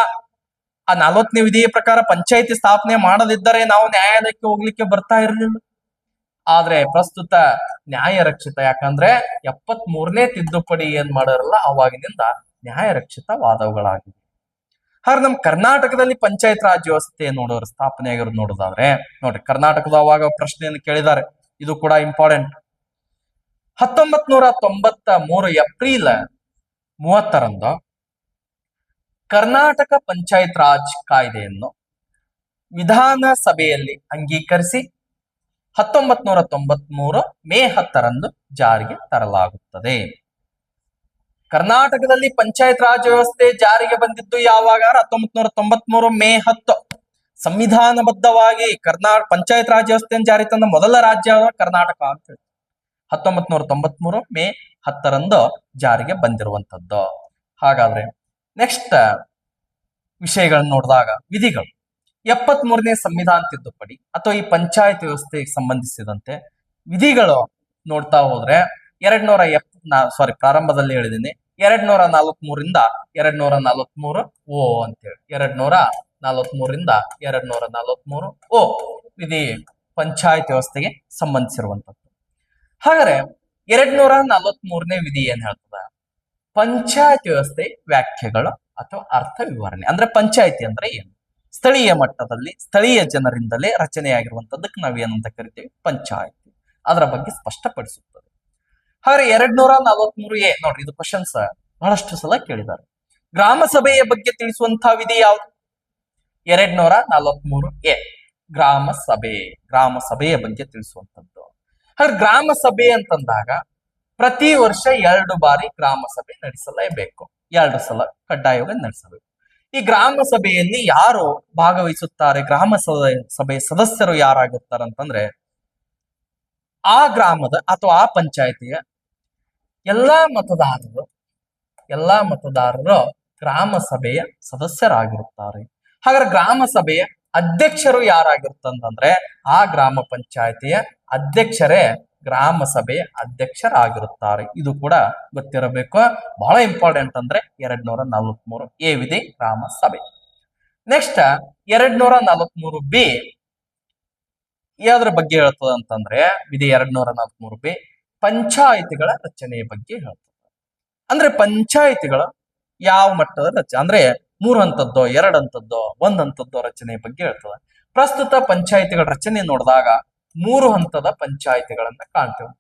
ಆ 40ನೇ ವಿಧಿಯ ಪ್ರಕಾರ ಪಂಚಾಯತಿ ಸ್ಥಾಪನೆ ಮಾಡದಿದ್ದರೆ ನಾವು ನ್ಯಾಯಾಲಯಕ್ಕೆ ಹೋಗ್ಲಿಕ್ಕೆ ಬರ್ತಾ ಇರಲಿಲ್ಲ. ಆದ್ರೆ ಪ್ರಸ್ತುತ ನ್ಯಾಯರಕ್ಷಿತ, ಯಾಕಂದ್ರೆ 73ನೇ ತಿದ್ದುಪಡಿ ಏನ್ ಮಾಡಿರಲ್ಲ ಅವಾಗಿನಿಂದ ನ್ಯಾಯರಕ್ಷಿತವಾದವುಗಳಾಗಿವೆ. ಹಾಗೆ ನಮ್ಮ ಕರ್ನಾಟಕದಲ್ಲಿ ಪಂಚಾಯತ್ ರಾಜ್ ವ್ಯವಸ್ಥೆ ನೋಡೋರು ಸ್ಥಾಪನೆ ಆಗಿರೋದು ನೋಡೋದಾದ್ರೆ ನೋಡ್ರಿ, ಕರ್ನಾಟಕದ ಅವಾಗ ಪ್ರಶ್ನೆಯನ್ನು ಕೇಳಿದ್ದಾರೆ, ಇದು ಕೂಡ ಇಂಪಾರ್ಟೆಂಟ್. 1993 ಏಪ್ರಿಲ್ 30ರಂದು ಕರ್ನಾಟಕ ಪಂಚಾಯತ್ ರಾಜ್ ಕಾಯ್ದೆಯನ್ನು ವಿಧಾನಸಭೆಯಲ್ಲಿ ಅಂಗೀಕರಿಸಿ 1993 ಮೇ 10ರಂದು ಜಾರಿಗೆ ತರಲಾಗುತ್ತದೆ. ಕರ್ನಾಟಕದಲ್ಲಿ ಪಂಚಾಯತ್ ರಾಜ್ ವ್ಯವಸ್ಥೆ ಜಾರಿಗೆ ಬಂದಿದ್ದು ಯಾವಾಗ? 1993 ಮೇ 10. ಸಂವಿಧಾನಬದ್ಧವಾಗಿ ಪಂಚಾಯತ್ ರಾಜ್ ವ್ಯವಸ್ಥೆಯನ್ನು ಜಾರಿ ತಂದ ಮೊದಲ ರಾಜ್ಯ ಕರ್ನಾಟಕ ಅಂತ ಹೇಳಿ 1993 ಮೇ 10ರಂದು ಜಾರಿಗೆ ಬಂದಿರುವಂತದ್ದು. ಹಾಗಾದ್ರೆ ನೆಕ್ಸ್ಟ್ ವಿಷಯಗಳನ್ನ ನೋಡಿದಾಗ ವಿಧಿಗಳು 73ನೇ ಸಂವಿಧಾನ ತಿದ್ದುಪಡಿ ಅಥವಾ ಈ ಪಂಚಾಯತ್ ವ್ಯವಸ್ಥೆಗೆ ಸಂಬಂಧಿಸಿದಂತೆ ವಿಧಿಗಳು ನೋಡ್ತಾ ಹೋದ್ರೆ ಪ್ರಾರಂಭದಲ್ಲಿ ಹೇಳಿದ್ದೀನಿ 243ರಿಂದ 243 ಓ ಅಂತೇಳಿ 243ರಿಂದ 243 ಓ ವಿಧಿ ಪಂಚಾಯತ್ ವ್ಯವಸ್ಥೆಗೆ ಸಂಬಂಧಿಸಿರುವಂತದ್ದು. ಹಾಗಾದ್ರೆ 243ನೇ ವಿಧಿ ಏನ್ ಹೇಳ್ತದ? ಪಂಚಾಯತ್ ವ್ಯವಸ್ಥೆ ವ್ಯಾಖ್ಯೆಗಳು ಅಥವಾ ಅರ್ಥ ವಿವರಣೆ. ಅಂದ್ರೆ ಪಂಚಾಯತಿ ಅಂದ್ರೆ ಏನು? ಸ್ಥಳೀಯ ಮಟ್ಟದಲ್ಲಿ ಸ್ಥಳೀಯ ಜನರಿಂದಲೇ ರಚನೆಯಾಗಿರುವಂತದ್ದಕ್ಕೆ ನಾವೇನಂತ ಕರಿತೀವಿ? ಪಂಚಾಯತಿ. ಅದರ ಬಗ್ಗೆ ಸ್ಪಷ್ಟಪಡಿಸುತ್ತದೆ. ಹಾಗಾದ್ರೆ 243 ಎ ನೋಡ್ರಿ, ಇದು ಕ್ವಶನ್ಸ್ ಬಹಳಷ್ಟು ಸಲ ಕೇಳಿದ್ದಾರೆ. ಗ್ರಾಮ ಸಭೆಯ ಬಗ್ಗೆ ತಿಳಿಸುವಂತಹ ವಿಧಿ ಯಾವುದು? 243 ಎ ಗ್ರಾಮ ಸಭೆಯ ಬಗ್ಗೆ ತಿಳಿಸುವಂತದ್ದು. ಹಾಗಾದ್ರೆ ಗ್ರಾಮ ಸಭೆ ಅಂತಂದಾಗ ಪ್ರತಿ ವರ್ಷ 2 ಬಾರಿ ಗ್ರಾಮ ಸಭೆ ನಡೆಸಲೇಬೇಕು. 2 ಸಲ ಕಡ್ಡಾಯವಾಗಿ ನಡೆಸಬೇಕು. ಈ ಗ್ರಾಮ ಸಭೆಯಲ್ಲಿ ಯಾರು ಭಾಗವಹಿಸುತ್ತಾರೆ? ಗ್ರಾಮ ಸಭೆಯ ಸದಸ್ಯರು ಯಾರಾಗಿರ್ತಾರೆ ಅಂತಂದ್ರೆ ಆ ಗ್ರಾಮದ ಅಥವಾ ಆ ಪಂಚಾಯತಿಯ ಎಲ್ಲಾ ಮತದಾರರು ಗ್ರಾಮ ಸಭೆಯ ಸದಸ್ಯರಾಗಿರುತ್ತಾರೆ. ಹಾಗಾದ್ರೆ ಗ್ರಾಮ ಸಭೆಯ ಅಧ್ಯಕ್ಷರು ಯಾರಾಗಿರ್ತಂತಂದ್ರೆ ಆ ಗ್ರಾಮ ಪಂಚಾಯತಿಯ ಅಧ್ಯಕ್ಷರೇ ಗ್ರಾಮ ಸಭೆಯ ಅಧ್ಯಕ್ಷರಾಗಿರುತ್ತಾರೆ. ಇದು ಕೂಡ ಗೊತ್ತಿರಬೇಕು. ಬಹಳ ಇಂಪಾರ್ಟೆಂಟ್ ಅಂದ್ರೆ 243 ಎ ವಿಧಿ ಗ್ರಾಮ ಸಭೆ. ನೆಕ್ಸ್ಟ್ 243 ಬಿ ಯಾವ್ದ್ರ ಬಗ್ಗೆ ಹೇಳ್ತದ ಅಂತಂದ್ರೆ ವಿಧಿ 243 ಬಿ ಪಂಚಾಯಿತಿಗಳ ರಚನೆಯ ಬಗ್ಗೆ ಹೇಳ್ತದೆ. ಅಂದ್ರೆ ಪಂಚಾಯಿತಿಗಳ ಯಾವ ಮಟ್ಟದ ರಚನೆ ಅಂದ್ರೆ 3 ಹಂತದ್ದೋ 2 ಹಂತದ್ದೋ 1 ಹಂತದ್ದೋ ರಚನೆಯ ಬಗ್ಗೆ ಹೇಳ್ತದೆ. ಪ್ರಸ್ತುತ ಪಂಚಾಯಿತಿಗಳ ರಚನೆ ನೋಡಿದಾಗ 3 ಹಂತದ ಪಂಚಾಯಿತಿಗಳನ್ನ ಕಾಣ್ತೇವೆ.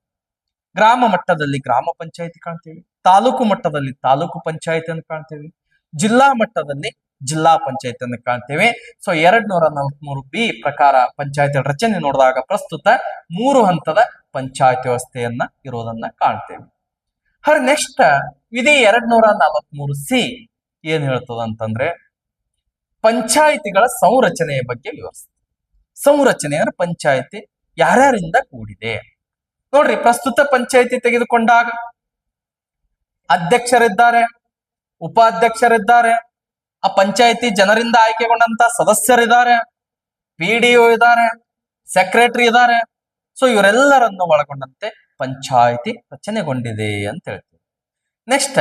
ಗ್ರಾಮ ಮಟ್ಟದಲ್ಲಿ ಗ್ರಾಮ ಪಂಚಾಯಿತಿ ಕಾಣ್ತೇವೆ, ತಾಲೂಕು ಮಟ್ಟದಲ್ಲಿ ತಾಲೂಕು ಪಂಚಾಯಿತಿಯನ್ನು ಕಾಣ್ತೇವೆ, ಜಿಲ್ಲಾ ಮಟ್ಟದಲ್ಲಿ ಜಿಲ್ಲಾ ಪಂಚಾಯಿತಿಯನ್ನು ಕಾಣ್ತೇವೆ. ಸೊ 243 ಬಿ ಪ್ರಕಾರ ಪಂಚಾಯಿತಿ ರಚನೆ ನೋಡಿದಾಗ ಪ್ರಸ್ತುತ 3 ಹಂತದ ಪಂಚಾಯತ್ ವ್ಯವಸ್ಥೆಯನ್ನ ಇರೋದನ್ನ ಕಾಣ್ತೇವೆ. ಹಾಗೆ ನೆಕ್ಸ್ಟ್ ವಿಧಿ 243 ಸಿ ಏನ್ ಹೇಳ್ತದ ಅಂತಂದ್ರೆ ಪಂಚಾಯಿತಿಗಳ ಸಂರಚನೆಯ ಬಗ್ಗೆ ವಿವರಿಸ್ತದೆ. ಸಂರಚನೆ ಅಂದ್ರೆ ಪಂಚಾಯಿತಿ ಯಾರ್ಯಾರಿಂದ ಕೂಡಿದೆ ನೋಡ್ರಿ. ಪ್ರಸ್ತುತ ಪಂಚಾಯಿತಿ ತೆಗೆದುಕೊಂಡಾಗ ಅಧ್ಯಕ್ಷರಿದ್ದಾರೆ, ಉಪಾಧ್ಯಕ್ಷರಿದ್ದಾರೆ, ಆ ಪಂಚಾಯಿತಿ ಜನರಿಂದ ಆಯ್ಕೆಗೊಂಡಂತ ಸದಸ್ಯರಿದ್ದಾರೆ, PDO ಇದ್ದಾರೆ, ಸೆಕ್ರೆಟರಿ ಇದ್ದಾರೆ. ಸೊ ಇವರೆಲ್ಲರನ್ನು ಒಳಗೊಂಡಂತೆ ಪಂಚಾಯಿತಿ ರಚನೆಗೊಂಡಿದೆ ಅಂತ ಹೇಳ್ತೀವಿ. ನೆಕ್ಸ್ಟ್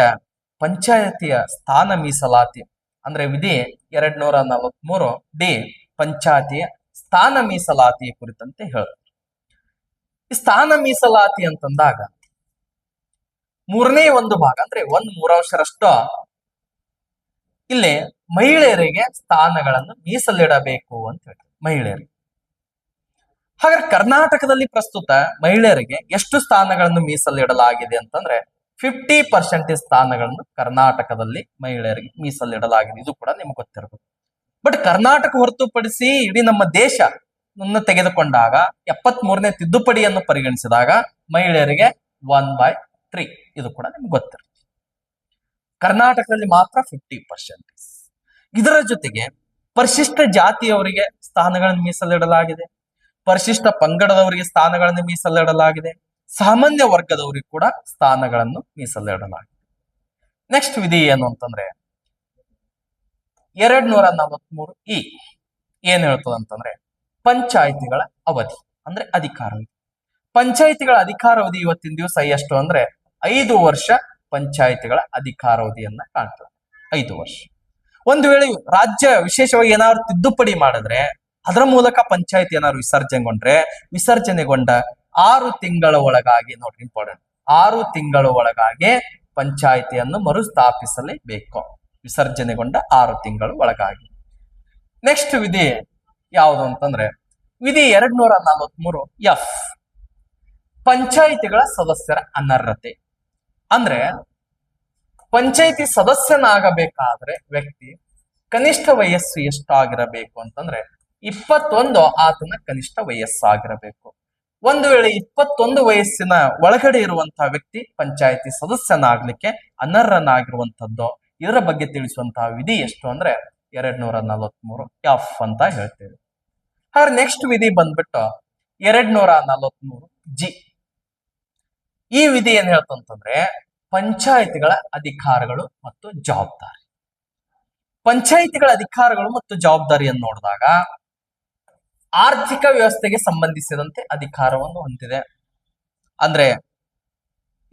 ಪಂಚಾಯತಿಯ ಸ್ಥಾನ ಮೀಸಲಾತಿ ಅಂದ್ರೆ ವಿಧಿ 243 ಡಿ ಪಂಚಾಯತಿಯ ಸ್ಥಾನ ಮೀಸಲಾತಿ ಕುರಿತಂತೆ ಹೇಳುತ್ತೆ. ಈ ಸ್ಥಾನ ಮೀಸಲಾತಿ ಅಂತಂದಾಗ ಮೂರನೇ ಒಂದು ಭಾಗ ಅಂದ್ರೆ 1/3 ಇಲ್ಲಿ ಮಹಿಳೆಯರಿಗೆ ಸ್ಥಾನಗಳನ್ನು ಮೀಸಲಿಡಬೇಕು ಅಂತ ಹೇಳ್ತಾರೆ. ಮಹಿಳೆಯರಿಗೆ ಹಾಗಾದ್ರೆ ಕರ್ನಾಟಕದಲ್ಲಿ ಪ್ರಸ್ತುತ ಮಹಿಳೆಯರಿಗೆ ಎಷ್ಟು ಸ್ಥಾನಗಳನ್ನು ಮೀಸಲಿಡಲಾಗಿದೆ ಅಂತಂದ್ರೆ 50% ಸ್ಥಾನಗಳನ್ನು ಕರ್ನಾಟಕದಲ್ಲಿ ಮಹಿಳೆಯರಿಗೆ ಮೀಸಲಿಡಲಾಗಿದೆ. ಇದು ಕೂಡ ನಿಮ್ಗೆ ಗೊತ್ತಿರಬೇಕು. ಬಟ್ ಕರ್ನಾಟಕ ಹೊರತುಪಡಿಸಿ ಇಡೀ ನಮ್ಮ ದೇಶ ತೆಗೆದುಕೊಂಡಾಗ 73ನೇ ತಿದ್ದುಪಡಿಯನ್ನು ಪರಿಗಣಿಸಿದಾಗ ಮಹಿಳೆಯರಿಗೆ 1/3. ಇದು ಕೂಡ ನಿಮ್ಗೆ ಗೊತ್ತಿರುತ್ತೆ. ಕರ್ನಾಟಕದಲ್ಲಿ ಮಾತ್ರ 50%. ಇದರ ಜೊತೆಗೆ ಪರಿಶಿಷ್ಟ ಜಾತಿಯವರಿಗೆ ಸ್ಥಾನಗಳನ್ನು ಮೀಸಲಿಡಲಾಗಿದೆ, ಪರಿಶಿಷ್ಟ ಪಂಗಡದವರಿಗೆ ಸ್ಥಾನಗಳನ್ನು ಮೀಸಲಿಡಲಾಗಿದೆ, ಸಾಮಾನ್ಯ ವರ್ಗದವರಿಗೆ ಕೂಡ ಸ್ಥಾನಗಳನ್ನು ಮೀಸಲಿಡಲಾಗಿದೆ. ನೆಕ್ಸ್ಟ್ ವಿಧಿ ಏನು ಅಂತಂದ್ರೆ 243 ಇ ಏನ್ ಹೇಳ್ತದೆ ಅಂತಂದ್ರೆ ಪಂಚಾಯಿತಿಗಳ ಅವಧಿ ಅಂದ್ರೆ ಅಧಿಕಾರಾವಧಿ. ಪಂಚಾಯಿತಿಗಳ ಅಧಿಕಾರಾವಧಿ ಇವತ್ತಿನ ದಿವಸ ಎಷ್ಟು ಅಂದ್ರೆ 5 ವರ್ಷ ಪಂಚಾಯಿತಿಗಳ ಅಧಿಕಾರಾವಧಿಯನ್ನ ಕಾಣ್ತದೆ. 5 ವರ್ಷ. ಒಂದು ವೇಳೆ ರಾಜ್ಯ ವಿಶೇಷವಾಗಿ ಏನಾದ್ರು ತಿದ್ದುಪಡಿ ಮಾಡಿದ್ರೆ ಅದರ ಮೂಲಕ ಪಂಚಾಯತಿ ಏನಾದ್ರು ವಿಸರ್ಜನೆಗೊಂಡ 6 ತಿಂಗಳ ಒಳಗಾಗಿ, ನೋಡ್ರಿ ಇಂಪಾರ್ಟೆಂಟ್, 6 ತಿಂಗಳ ಒಳಗಾಗಿ ಪಂಚಾಯಿತಿಯನ್ನು ಮರುಸ್ಥಾಪಿಸಲೇಬೇಕು. ವಿಸರ್ಜನೆಗೊಂಡ 6 ತಿಂಗಳ ಒಳಗಾಗಿ. ನೆಕ್ಸ್ಟ್ ವಿಧಿ ಯಾವುದು ಅಂತಂದ್ರೆ ವಿಧಿ 243 ಎಫ್ ಪಂಚಾಯಿತಿಗಳ ಸದಸ್ಯರ ಅನರ್ಹತೆ. ಅಂದ್ರೆ ಪಂಚಾಯಿತಿ ಸದಸ್ಯನಾಗಬೇಕಾದ್ರೆ ವ್ಯಕ್ತಿ ಕನಿಷ್ಠ ವಯಸ್ಸು ಎಷ್ಟಾಗಿರಬೇಕು ಅಂತಂದ್ರೆ 21 ಆತನ ಕನಿಷ್ಠ ವಯಸ್ಸಾಗಿರಬೇಕು. ಒಂದು ವೇಳೆ 21 ವಯಸ್ಸಿನ ಒಳಗಡೆ ಇರುವಂತಹ ವ್ಯಕ್ತಿ ಪಂಚಾಯಿತಿ ಸದಸ್ಯನಾಗ್ಲಿಕ್ಕೆ ಅನರ್ಹನಾಗಿರುವಂತದ್ದು. ಇದರ ಬಗ್ಗೆ ತಿಳಿಸುವಂತಹ ವಿಧಿ ಎಷ್ಟು ಅಂದ್ರೆ 243 ಎಫ್ ಅಂತ ಹೇಳ್ತೇವೆ. ಹಾಗಾದ್ರೆ ನೆಕ್ಸ್ಟ್ ವಿಧಿ ಬಂದ್ಬಿಟ್ಟು 243 ಜಿ. ಈ ವಿಧಿ ಏನ್ ಹೇಳ್ತಂತಂದ್ರೆ ಪಂಚಾಯಿತಿಗಳ ಅಧಿಕಾರಗಳು ಮತ್ತು ಜವಾಬ್ದಾರಿ. ಪಂಚಾಯಿತಿಗಳ ಅಧಿಕಾರಗಳು ಮತ್ತು ಜವಾಬ್ದಾರಿಯನ್ನು ನೋಡಿದಾಗ ಆರ್ಥಿಕ ವ್ಯವಸ್ಥೆಗೆ ಸಂಬಂಧಿಸಿದಂತೆ ಅಧಿಕಾರವನ್ನು ಹೊಂದಿದೆ. ಅಂದ್ರೆ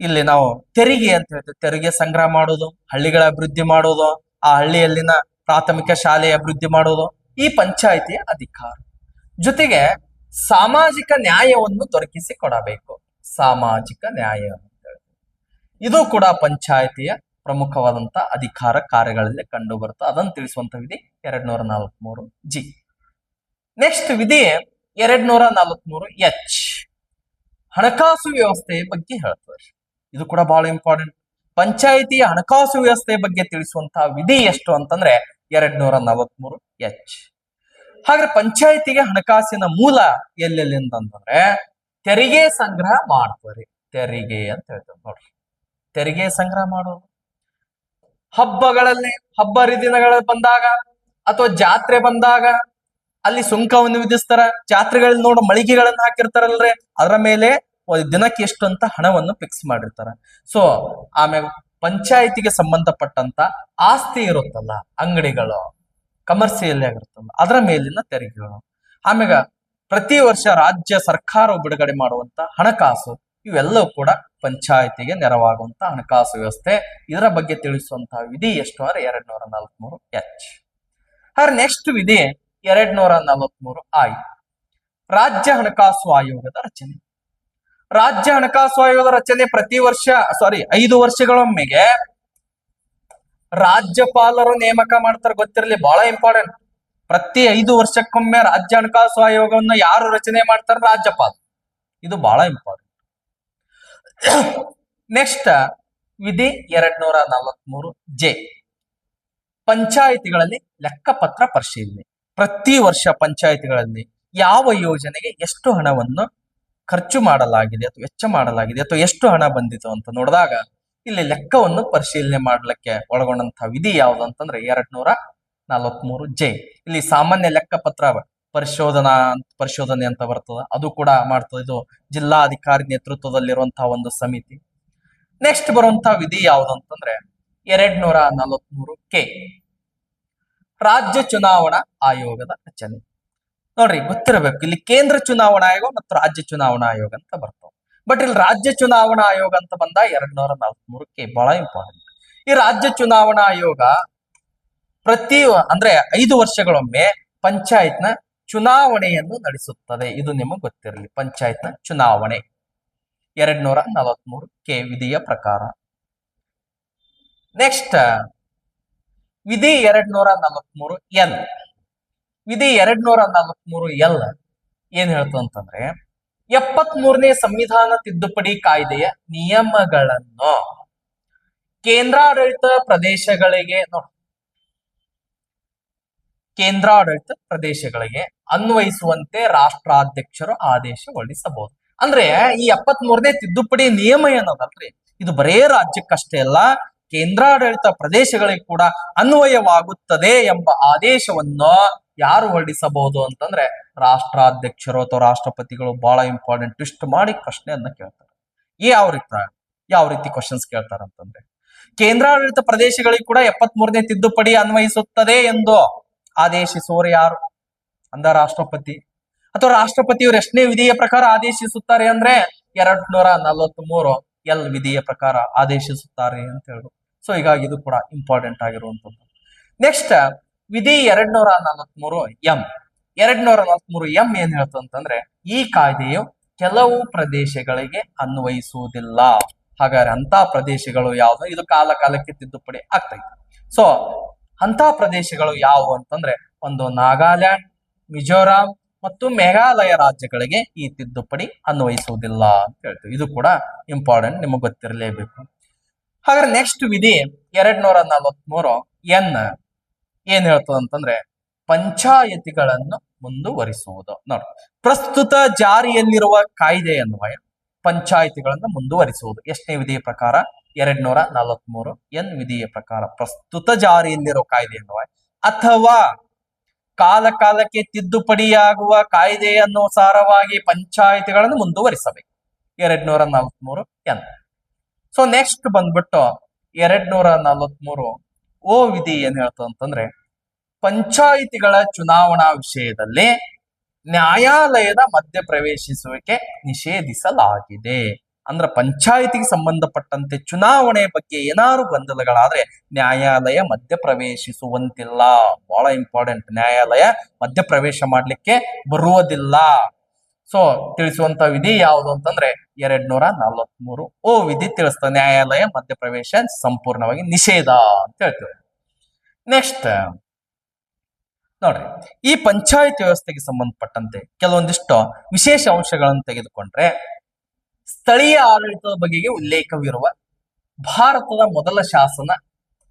ಇಲ್ಲಿ ನಾವು ತೆರಿಗೆ ಅಂತ ಹೇಳ್ತೇವೆ. ತೆರಿಗೆ ಸಂಗ್ರಹ ಮಾಡೋದು, ಹಳ್ಳಿಗಳ ಅಭಿವೃದ್ಧಿ ಮಾಡೋದು, ಆ ಹಳ್ಳಿಯಲ್ಲಿನ ಪ್ರಾಥಮಿಕ ಶಾಲೆಯ ಅಭಿವೃದ್ಧಿ ಮಾಡೋದು ಈ ಪಂಚಾಯಿತಿಯ ಅಧಿಕಾರ. ಜೊತೆಗೆ ಸಾಮಾಜಿಕ ನ್ಯಾಯವನ್ನು ದೊರಕಿಸಿ ಕೊಡಬೇಕು. ಸಾಮಾಜಿಕ ನ್ಯಾಯ ಅಂತ ಹೇಳ್ತೇವೆ. ಇದು ಕೂಡ ಪಂಚಾಯಿತಿಯ ಪ್ರಮುಖವಾದಂತ ಅಧಿಕಾರ ಕಾರ್ಯಗಳಲ್ಲಿ ಕಂಡು ಬರುತ್ತೆ. ಅದನ್ನು ತಿಳಿಸುವಂತ ವಿಧಿ 243 ಜಿ. ನೆಕ್ಸ್ಟ್ ವಿಧಿ 243 ಎಚ್ ಹಣಕಾಸು ವ್ಯವಸ್ಥೆಯ ಬಗ್ಗೆ ಹೇಳ್ತಾರೆ. ಇದು ಕೂಡ ಬಹಳ ಇಂಪಾರ್ಟೆಂಟ್. ಪಂಚಾಯಿತಿಯ ಹಣಕಾಸು ವ್ಯವಸ್ಥೆಯ ಬಗ್ಗೆ ತಿಳಿಸುವಂತಹ ವಿಧಿ ಎಷ್ಟು ಅಂತಂದ್ರೆ 243 ಎಚ್. ಹಾಗಾದ್ರೆ ಪಂಚಾಯಿತಿಗೆ ಹಣಕಾಸಿನ ಮೂಲ ಎಲ್ಲೆಲ್ಲಿಂದ ಅಂತಂದ್ರೆ ತೆರಿಗೆ ಸಂಗ್ರಹ ಮಾಡ್ತಾರೆ. ತೆರಿಗೆ ಅಂತ ಹೇಳ್ತಾರೆ ನೋಡ್ರಿ. ತೆರಿಗೆ ಸಂಗ್ರಹ ಮಾಡೋದು ಹಬ್ಬಗಳಲ್ಲಿ, ಹಬ್ಬ ಹರಿದಿನಗಳು ಬಂದಾಗ ಅಥವಾ ಜಾತ್ರೆ ಬಂದಾಗ ಅಲ್ಲಿ ಸುಂಕವನ್ನು ವಿಧಿಸ್ತಾರ. ಜಾತ್ರೆಗಳಲ್ಲಿ ನೋಡೋ ಮಳಿಗೆಗಳನ್ನ ಹಾಕಿರ್ತಾರಲ್ರಿ, ಅದರ ಮೇಲೆ ದಿನಕ್ಕೆ ಎಷ್ಟು ಅಂತ ಹಣವನ್ನು ಫಿಕ್ಸ್ ಮಾಡಿರ್ತಾರ. ಸೊ ಆಮೇಲೆ ಪಂಚಾಯಿತಿಗೆ ಸಂಬಂಧಪಟ್ಟಂತ ಆಸ್ತಿ ಇರುತ್ತಲ್ಲ, ಅಂಗಡಿಗಳು, ಕಮರ್ಷಿಯಲ್ ಆಗಿರುತ್ತಲ್ಲ, ಅದರ ಮೇಲಿನ ತೆರಿಗೆಗಳು. ಆಮೇಲೆ ಪ್ರತಿ ವರ್ಷ ರಾಜ್ಯ ಸರ್ಕಾರ ಬಿಡುಗಡೆ ಮಾಡುವಂತ ಹಣಕಾಸು, ಇವೆಲ್ಲವೂ ಕೂಡ ಪಂಚಾಯಿತಿಗೆ ನೆರವಾಗುವಂತ ಹಣಕಾಸು ವ್ಯವಸ್ಥೆ. ಇದರ ಬಗ್ಗೆ ತಿಳಿಸುವಂತಹ ವಿಧಿ ಎಷ್ಟು ಅಂದ್ರೆ 243 ಎಚ್. ಹಾಗಾದ್ರೆ ನೆಕ್ಸ್ಟ್ ವಿಧಿ 243 ಐ ರಾಜ್ಯ ಹಣಕಾಸು ಆಯೋಗದ ರಚನೆ. ರಾಜ್ಯ ಹಣಕಾಸು ಆಯೋಗದ ರಚನೆ ಪ್ರತಿ ವರ್ಷ 5 ವರ್ಷಗಳೊಮ್ಮೆಗೆ ರಾಜ್ಯಪಾಲರು ನೇಮಕ ಮಾಡ್ತಾರೆ. ಗೊತ್ತಿರಲಿ, ಬಹಳ ಇಂಪಾರ್ಟೆಂಟ್. ಪ್ರತಿ 5 ವರ್ಷಕ್ಕೊಮ್ಮೆ ರಾಜ್ಯ ಹಣಕಾಸು ಆಯೋಗವನ್ನು ಯಾರು ರಚನೆ ಮಾಡ್ತಾರೆ? ರಾಜ್ಯಪಾಲ. ಇದು ಬಹಳ ಇಂಪಾರ್ಟೆಂಟ್. ನೆಕ್ಸ್ಟ್ ವಿಧಿ 243 ಜೆ ಪಂಚಾಯಿತಿಗಳಲ್ಲಿ ಲೆಕ್ಕಪತ್ರ ಪರಿಶೀಲನೆ. ಪ್ರತಿ ವರ್ಷ ಪಂಚಾಯಿತಿಗಳಲ್ಲಿ ಯಾವ ಯೋಜನೆಗೆ ಎಷ್ಟು ಹಣವನ್ನು ಖರ್ಚು ಮಾಡಲಾಗಿದೆ ಅಥವಾ ವೆಚ್ಚ ಮಾಡಲಾಗಿದೆ ಅಥವಾ ಎಷ್ಟು ಹಣ ಬಂದಿತು ಅಂತ ನೋಡಿದಾಗ ಇಲ್ಲಿ ಲೆಕ್ಕವನ್ನು ಪರಿಶೀಲನೆ ಮಾಡ್ಲಿಕ್ಕೆ ಒಳಗೊಂಡಂತಹ ವಿಧಿ ಯಾವುದು ಅಂತಂದ್ರೆ 243 ಜೆ. ಇಲ್ಲಿ ಸಾಮಾನ್ಯ ಲೆಕ್ಕಪತ್ರ ಪರಿಶೋಧನೆ ಅಂತ ಬರ್ತದೆ, ಅದು ಕೂಡ ಮಾಡ್ತದೆ. ಇದು ಜಿಲ್ಲಾಧಿಕಾರಿ ನೇತೃತ್ವದಲ್ಲಿರುವಂತಹ ಒಂದು ಸಮಿತಿ. ನೆಕ್ಸ್ಟ್ ಬರುವಂತಹ ವಿಧಿ ಯಾವುದು ಅಂತಂದ್ರೆ 243 ಕೆ ರಾಜ್ಯ ಚುನಾವಣಾ ಆಯೋಗದ ರಚನೆ. ನೋಡ್ರಿ, ಗೊತ್ತಿರಬೇಕು, ಇಲ್ಲಿ ಕೇಂದ್ರ ಚುನಾವಣಾ ಆಯೋಗ ಮತ್ತು ರಾಜ್ಯ ಚುನಾವಣಾ ಆಯೋಗ ಅಂತ ಬರ್ತಾವ. ಬಟ್ ಇಲ್ಲಿ ರಾಜ್ಯ ಚುನಾವಣಾ ಆಯೋಗ ಅಂತ ಬಂದ 243 ಕೆ ಬಹಳ ಇಂಪಾರ್ಟೆಂಟ್. ಈ ರಾಜ್ಯ ಚುನಾವಣಾ ಆಯೋಗ ಪ್ರತಿ ಅಂದ್ರೆ 5 ವರ್ಷಗಳೊಮ್ಮೆ ಪಂಚಾಯತ್ನ ಚುನಾವಣೆಯನ್ನು ನಡೆಸುತ್ತದೆ. ಇದು ನಿಮಗೆ ಗೊತ್ತಿರಲಿ. ಪಂಚಾಯತ್ನ ಚುನಾವಣೆ 243 ಕೆ ವಿಧಿಯ ಪ್ರಕಾರ. ನೆಕ್ಸ್ಟ್ ವಿಧಿ 243 ಎಲ್. ವಿಧಿ 243 ಎಲ್ ಏನ್ ಹೇಳ್ತಂತಂದ್ರೆ 73ನೇ ಸಂವಿಧಾನ ತಿದ್ದುಪಡಿ ಕಾಯ್ದೆಯ ನಿಯಮಗಳನ್ನು ಕೇಂದ್ರಾಡಳಿತ ಪ್ರದೇಶಗಳಿಗೆ ಕೇಂದ್ರಾಡಳಿತ ಪ್ರದೇಶಗಳಿಗೆ ಅನ್ವಯಿಸುವಂತೆ ರಾಷ್ಟ್ರಾಧ್ಯಕ್ಷರು ಆದೇಶ ಹೊರಡಿಸಬಹುದು. ಅಂದ್ರೆ ಈ 73ನೇ ತಿದ್ದುಪಡಿ ನಿಯಮ ಏನದಲ್ರಿ, ಇದು ಬರೇ ರಾಜ್ಯಕ್ಕಷ್ಟೇ ಅಲ್ಲ, ಕೇಂದ್ರಾಡಳಿತ ಪ್ರದೇಶಗಳಿಗೆ ಕೂಡ ಅನ್ವಯವಾಗುತ್ತದೆ ಎಂಬ ಆದೇಶವನ್ನು ಯಾರು ಹೊರಡಿಸಬಹುದು ಅಂತಂದ್ರೆ ರಾಷ್ಟ್ರಾಧ್ಯಕ್ಷರು ಅಥವಾ ರಾಷ್ಟ್ರಪತಿಗಳು. ಬಹಳ ಇಂಪಾರ್ಟೆಂಟ್. ಟ್ವಿಸ್ಟ್ ಮಾಡಿ ಪ್ರಶ್ನೆಯನ್ನ ಕೇಳ್ತಾರೆ. ಯಾವ ರೀತಿ ಕ್ವಶನ್ಸ್ ಕೇಳ್ತಾರೆ ಅಂತಂದ್ರೆ, ಕೇಂದ್ರಾಡಳಿತ ಪ್ರದೇಶಗಳಿಗೆ ಕೂಡ 73ನೇ ತಿದ್ದುಪಡಿ ಅನ್ವಯಿಸುತ್ತದೆ ಎಂದು ಆದೇಶಿಸುವವರು ಯಾರು ಅಂದ ರಾಷ್ಟ್ರಪತಿ. ಅಥವಾ ರಾಷ್ಟ್ರಪತಿಯವರು ಎಷ್ಟನೇ ವಿಧಿಯ ಪ್ರಕಾರ ಆದೇಶಿಸುತ್ತಾರೆ ಅಂದ್ರೆ 243 ಎಲ್ ವಿಧಿಯ ಪ್ರಕಾರ ಆದೇಶಿಸುತ್ತಾರೆ ಅಂತ ಹೇಳುದು. ಸೊ ಹೀಗಾಗಿ ಇದು ಕೂಡ ಇಂಪಾರ್ಟೆಂಟ್ ಆಗಿರುವಂತದ್ದು. ನೆಕ್ಸ್ಟ್ ವಿಧಿ 243 ಎಂ. 243 ಎಂ ಏನ್ ಹೇಳ್ತಂತಂದ್ರೆ ಈ ಕಾಯ್ದೆಯು ಕೆಲವು ಪ್ರದೇಶಗಳಿಗೆ ಅನ್ವಯಿಸುವುದಿಲ್ಲ. ಹಾಗಾದ್ರೆ ಅಂತ ಪ್ರದೇಶಗಳು ಯಾವ್ದು? ಇದು ಕಾಲ ಕಾಲಕ್ಕೆ ತಿದ್ದುಪಡಿ ಆಗ್ತೈತೆ. ಸೊ ಅಂತ ಪ್ರದೇಶಗಳು ಯಾವುವು ಅಂತಂದ್ರೆ ಒಂದು ನಾಗಾಲ್ಯಾಂಡ್, ಮಿಜೋರಾಂ ಮತ್ತು ಮೇಘಾಲಯ ರಾಜ್ಯಗಳಿಗೆ ಈ ತಿದ್ದುಪಡಿ ಅನ್ವಯಿಸುವುದಿಲ್ಲ ಅಂತ ಹೇಳ್ತೀವಿ. ಇದು ಕೂಡ ಇಂಪಾರ್ಟೆಂಟ್, ನಿಮಗೆ ಗೊತ್ತಿರಲೇಬೇಕು. ಹಾಗಾದ್ರೆ ನೆಕ್ಸ್ಟ್ ವಿಧಿ 243 ಎನ್ ಏನ್ ಹೇಳ್ತದ ಅಂತಂದ್ರೆ ಪಂಚಾಯತಿಗಳನ್ನು ಮುಂದುವರಿಸುವುದು. ನೋಡಿ, ಪ್ರಸ್ತುತ ಜಾರಿಯಲ್ಲಿರುವ ಕಾಯ್ದೆ ಅನ್ವಯ ಪಂಚಾಯತಿಗಳನ್ನು ಮುಂದುವರಿಸುವುದು. ಎಷ್ಟನೇ ವಿಧಿಯ ಪ್ರಕಾರ? 243 ಎನ್ ವಿಧಿಯ ಪ್ರಕಾರ ಪ್ರಸ್ತುತ ಜಾರಿಯಲ್ಲಿರೋ ಕಾಯ್ದೆ ಅನ್ವಯ ಅಥವಾ ಕಾಲ ಕಾಲಕ್ಕೆ ತಿದ್ದುಪಡಿಯಾಗುವ ಕಾಯ್ದೆಯನ್ನುಸಾರವಾಗಿ ಪಂಚಾಯತಿಗಳನ್ನು ಮುಂದುವರಿಸಬೇಕು. 243 ಎನ್. ಸೊ ನೆಕ್ಸ್ಟ್ ಬಂದ್ಬಿಟ್ಟು 243 ಓ ವಿಧಿ ಏನ್ ಹೇಳ್ತದೆ ಅಂತಂದ್ರೆ ಪಂಚಾಯಿತಿಗಳ ಚುನಾವಣಾ ವಿಷಯದಲ್ಲಿ ನ್ಯಾಯಾಲಯದ ಮಧ್ಯ ಪ್ರವೇಶಿಸುವಿಕೆ ನಿಷೇಧಿಸಲಾಗಿದೆ. ಅಂದ್ರೆ ಪಂಚಾಯಿತಿಗೆ ಸಂಬಂಧಪಟ್ಟಂತೆ ಚುನಾವಣೆ ಬಗ್ಗೆ ಏನಾದ್ರು ಗೊಂದಲಗಳಾದ್ರೆ ನ್ಯಾಯಾಲಯ ಮಧ್ಯ ಪ್ರವೇಶಿಸುವಂತಿಲ್ಲ. ಬಹಳ ಇಂಪಾರ್ಟೆಂಟ್. ನ್ಯಾಯಾಲಯ ಮಧ್ಯ ಪ್ರವೇಶ ಮಾಡ್ಲಿಕ್ಕೆ ಬರುವುದಿಲ್ಲ. ಸೊ ತಿಳಿಸುವಂತ ವಿಧಿ ಯಾವುದು ಅಂತಂದ್ರೆ 243 ಓ ವಿಧಿ ತಿಳಿಸ್ತಾ ನ್ಯಾಯಾಲಯ ಮಧ್ಯ ಪ್ರವೇಶ ಸಂಪೂರ್ಣವಾಗಿ ನಿಷೇಧ ಅಂತ ಹೇಳ್ತೀವಿ. ನೆಕ್ಸ್ಟ್ ನೋಡ್ರಿ, ಈ ಪಂಚಾಯತ್ ವ್ಯವಸ್ಥೆಗೆ ಸಂಬಂಧಪಟ್ಟಂತೆ ಕೆಲವೊಂದಿಷ್ಟು ವಿಶೇಷ ಅಂಶಗಳನ್ನು ತೆಗೆದುಕೊಂಡ್ರೆ ಸ್ಥಳೀಯ ಆಡಳಿತದ ಬಗೆಗೆ ಉಲ್ಲೇಖವಿರುವ ಭಾರತದ ಮೊದಲ ಶಾಸನ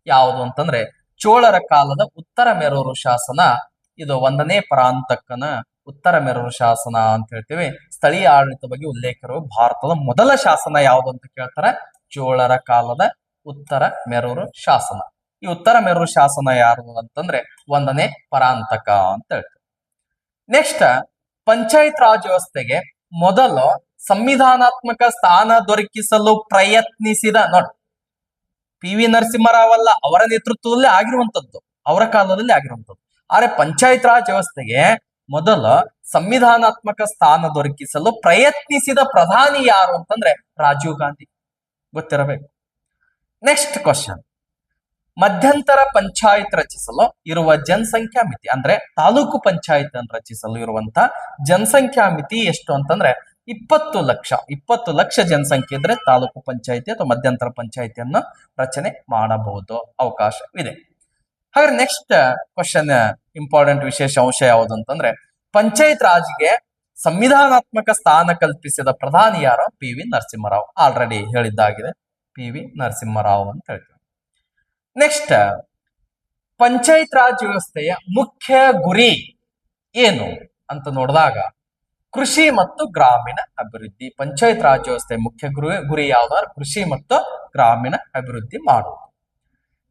ಯಾವುದು ಅಂತಂದ್ರೆ ಚೋಳರ ಕಾಲದ ಉತ್ತರ ಮೆರೂರು ಶಾಸನ. ಇದು 1ನೇ ಪರಾಂತಕನ ಉತ್ತರ ಮೆರೂರು ಶಾಸನ ಅಂತ ಹೇಳ್ತೀವಿ. ಸ್ಥಳೀಯ ಆಡಳಿತ ಬಗ್ಗೆ ಉಲ್ಲೇಖ ಇರುವ ಭಾರತದ ಮೊದಲ ಶಾಸನ ಯಾವುದು ಅಂತ ಕೇಳ್ತಾರೆ? ಚೋಳರ ಕಾಲದ ಉತ್ತರ ಮೆರೂರು ಶಾಸನ. ಈ ಉತ್ತರ ಮೆರೂರು ಶಾಸನ ಯಾರು ಅಂತಂದ್ರೆ 1ನೇ ಪರಾಂತಕ ಅಂತ ಹೇಳ್ತೀವಿ. ನೆಕ್ಸ್ಟ್ ಪಂಚಾಯತ್ ರಾಜ್ ವ್ಯವಸ್ಥೆಗೆ ಮೊದಲು ಸಂವಿಧಾನಾತ್ಮಕ ಸ್ಥಾನ ದೊರಕಿಸಲು ಪ್ರಯತ್ನಿಸಿದ ನೋಡಿ PV ನರಸಿಂಹರಾವ್ ಅಲ್ಲ, ಅವರ ನೇತೃತ್ವದಲ್ಲಿ ಆಗಿರುವಂತದ್ದು, ಅವರ ಕಾಲದಲ್ಲಿ ಆಗಿರುವಂತದ್ದು. ಆದ್ರೆ ಪಂಚಾಯತ್ ರಾಜ್ ವ್ಯವಸ್ಥೆಗೆ ಮೊದಲು ಸಂವಿಧಾನಾತ್ಮಕ ಸ್ಥಾನ ದೊರಕಿಸಲು ಪ್ರಯತ್ನಿಸಿದ ಪ್ರಧಾನಿ ಯಾರು ಅಂತಂದ್ರೆ ರಾಜೀವ್ ಗಾಂಧಿ. ಗೊತ್ತಿರಬೇಕು. ನೆಕ್ಸ್ಟ್ ಕ್ವಶನ್, ಮಧ್ಯಂತರ ಪಂಚಾಯತ್ ರಚಿಸಲು ಇರುವ ಜನಸಂಖ್ಯಾ ಮಿತಿ ಅಂದ್ರೆ ತಾಲೂಕು ಪಂಚಾಯತ್ ಅನ್ನು ರಚಿಸಲು ಇರುವಂತ ಜನಸಂಖ್ಯಾ ಮಿತಿ ಎಷ್ಟು ಅಂತಂದ್ರೆ 20 ಲಕ್ಷ ಜನಸಂಖ್ಯೆ ಇದ್ರೆ ತಾಲೂಕು ಪಂಚಾಯತಿ ಅಥವಾ ಮಧ್ಯಂತರ ಪಂಚಾಯತಿಯನ್ನು ರಚನೆ ಮಾಡಬಹುದು, ಅವಕಾಶವಿದೆ. ಹಾಗಾದ್ರೆ ನೆಕ್ಸ್ಟ್ ಕ್ವಶನ್ ಇಂಪಾರ್ಟೆಂಟ್ ವಿಶೇಷ ಅಂಶ ಯಾವುದು ಅಂತಂದ್ರೆ ಪಂಚಾಯತ್ ರಾಜ್ಗೆ ಸಂವಿಧಾನಾತ್ಮಕ ಸ್ಥಾನ ಕಲ್ಪಿಸಿದ ಪ್ರಧಾನಿ ಯಾರು? PV ನರಸಿಂಹರಾವ್. ಆಲ್ರೆಡಿ ಹೇಳಿದ್ದಾಗಿದೆ, PV ನರಸಿಂಹರಾವ್ ಅಂತ ಹೇಳ್ತೀವಿ. ನೆಕ್ಸ್ಟ್ ಪಂಚಾಯತ್ ರಾಜ್ ವ್ಯವಸ್ಥೆಯ ಮುಖ್ಯ ಗುರಿ ಏನು ಅಂತ ನೋಡಿದಾಗ ಕೃಷಿ ಮತ್ತು ಗ್ರಾಮೀಣ ಅಭಿವೃದ್ಧಿ. ಪಂಚಾಯತ್ ರಾಜ್ ವ್ಯವಸ್ಥೆ ಮುಖ್ಯ ಗುರಿ ಯಾವ್ದಾದ್ರು ಕೃಷಿ ಮತ್ತು ಗ್ರಾಮೀಣ ಅಭಿವೃದ್ಧಿ ಮಾಡುವುದು.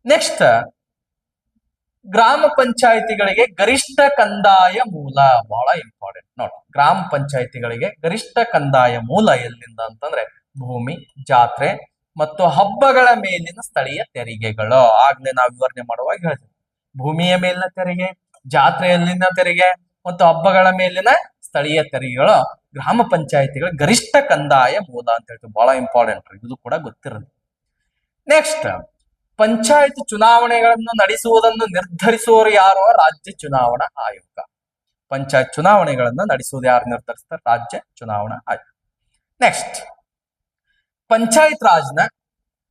ನೆಕ್ಸ್ಟ್ ಗ್ರಾಮ ಪಂಚಾಯಿತಿಗಳಿಗೆ ಗರಿಷ್ಠ ಕಂದಾಯ ಮೂಲ. ಬಹಳ ಇಂಪಾರ್ಟೆಂಟ್ ನೋಡಿ, ಗ್ರಾಮ ಪಂಚಾಯಿತಿಗಳಿಗೆ ಗರಿಷ್ಠ ಕಂದಾಯ ಮೂಲ ಎಲ್ಲಿಂದ ಅಂತಂದ್ರೆ ಭೂಮಿ, ಜಾತ್ರೆ ಮತ್ತು ಹಬ್ಬಗಳ ಮೇಲಿನ ಸ್ಥಳೀಯ ತೆರಿಗೆಗಳು. ಆಗ್ಲೇ ನಾವು ವಿವರಣೆ ಮಾಡುವಾಗ ಹೇಳ್ತೀವಿ, ಭೂಮಿಯ ಮೇಲಿನ ತೆರಿಗೆ, ಜಾತ್ರೆಯಲ್ಲಿನ ತೆರಿಗೆ ಮತ್ತು ಹಬ್ಬಗಳ ಮೇಲಿನ ಸ್ಥಳೀಯ ತೆರಿಗೆಗಳು ಗ್ರಾಮ ಪಂಚಾಯಿತಿಗಳ ಗರಿಷ್ಠ ಕಂದಾಯ ಮೂಲ ಅಂತ ಹೇಳ್ತೀವಿ. ಬಹಳ ಇಂಪಾರ್ಟೆಂಟ್, ಇದು ಕೂಡ ಗೊತ್ತಿರಲಿ. ನೆಕ್ಸ್ಟ್ ಪಂಚಾಯತ್ ಚುನಾವಣೆಗಳನ್ನು ನಡೆಸುವುದನ್ನು ನಿರ್ಧರಿಸುವವರು ಯಾರು? ರಾಜ್ಯ ಚುನಾವಣಾ ಆಯೋಗ. ಪಂಚಾಯತ್ ಚುನಾವಣೆಗಳನ್ನು ನಡೆಸುವುದು ಯಾರು ನಿರ್ಧರಿಸ್ತಾರೆ? ರಾಜ್ಯ ಚುನಾವಣಾ ಆಯೋಗ. ನೆಕ್ಸ್ಟ್, ಪಂಚಾಯತ್ ರಾಜ್ನ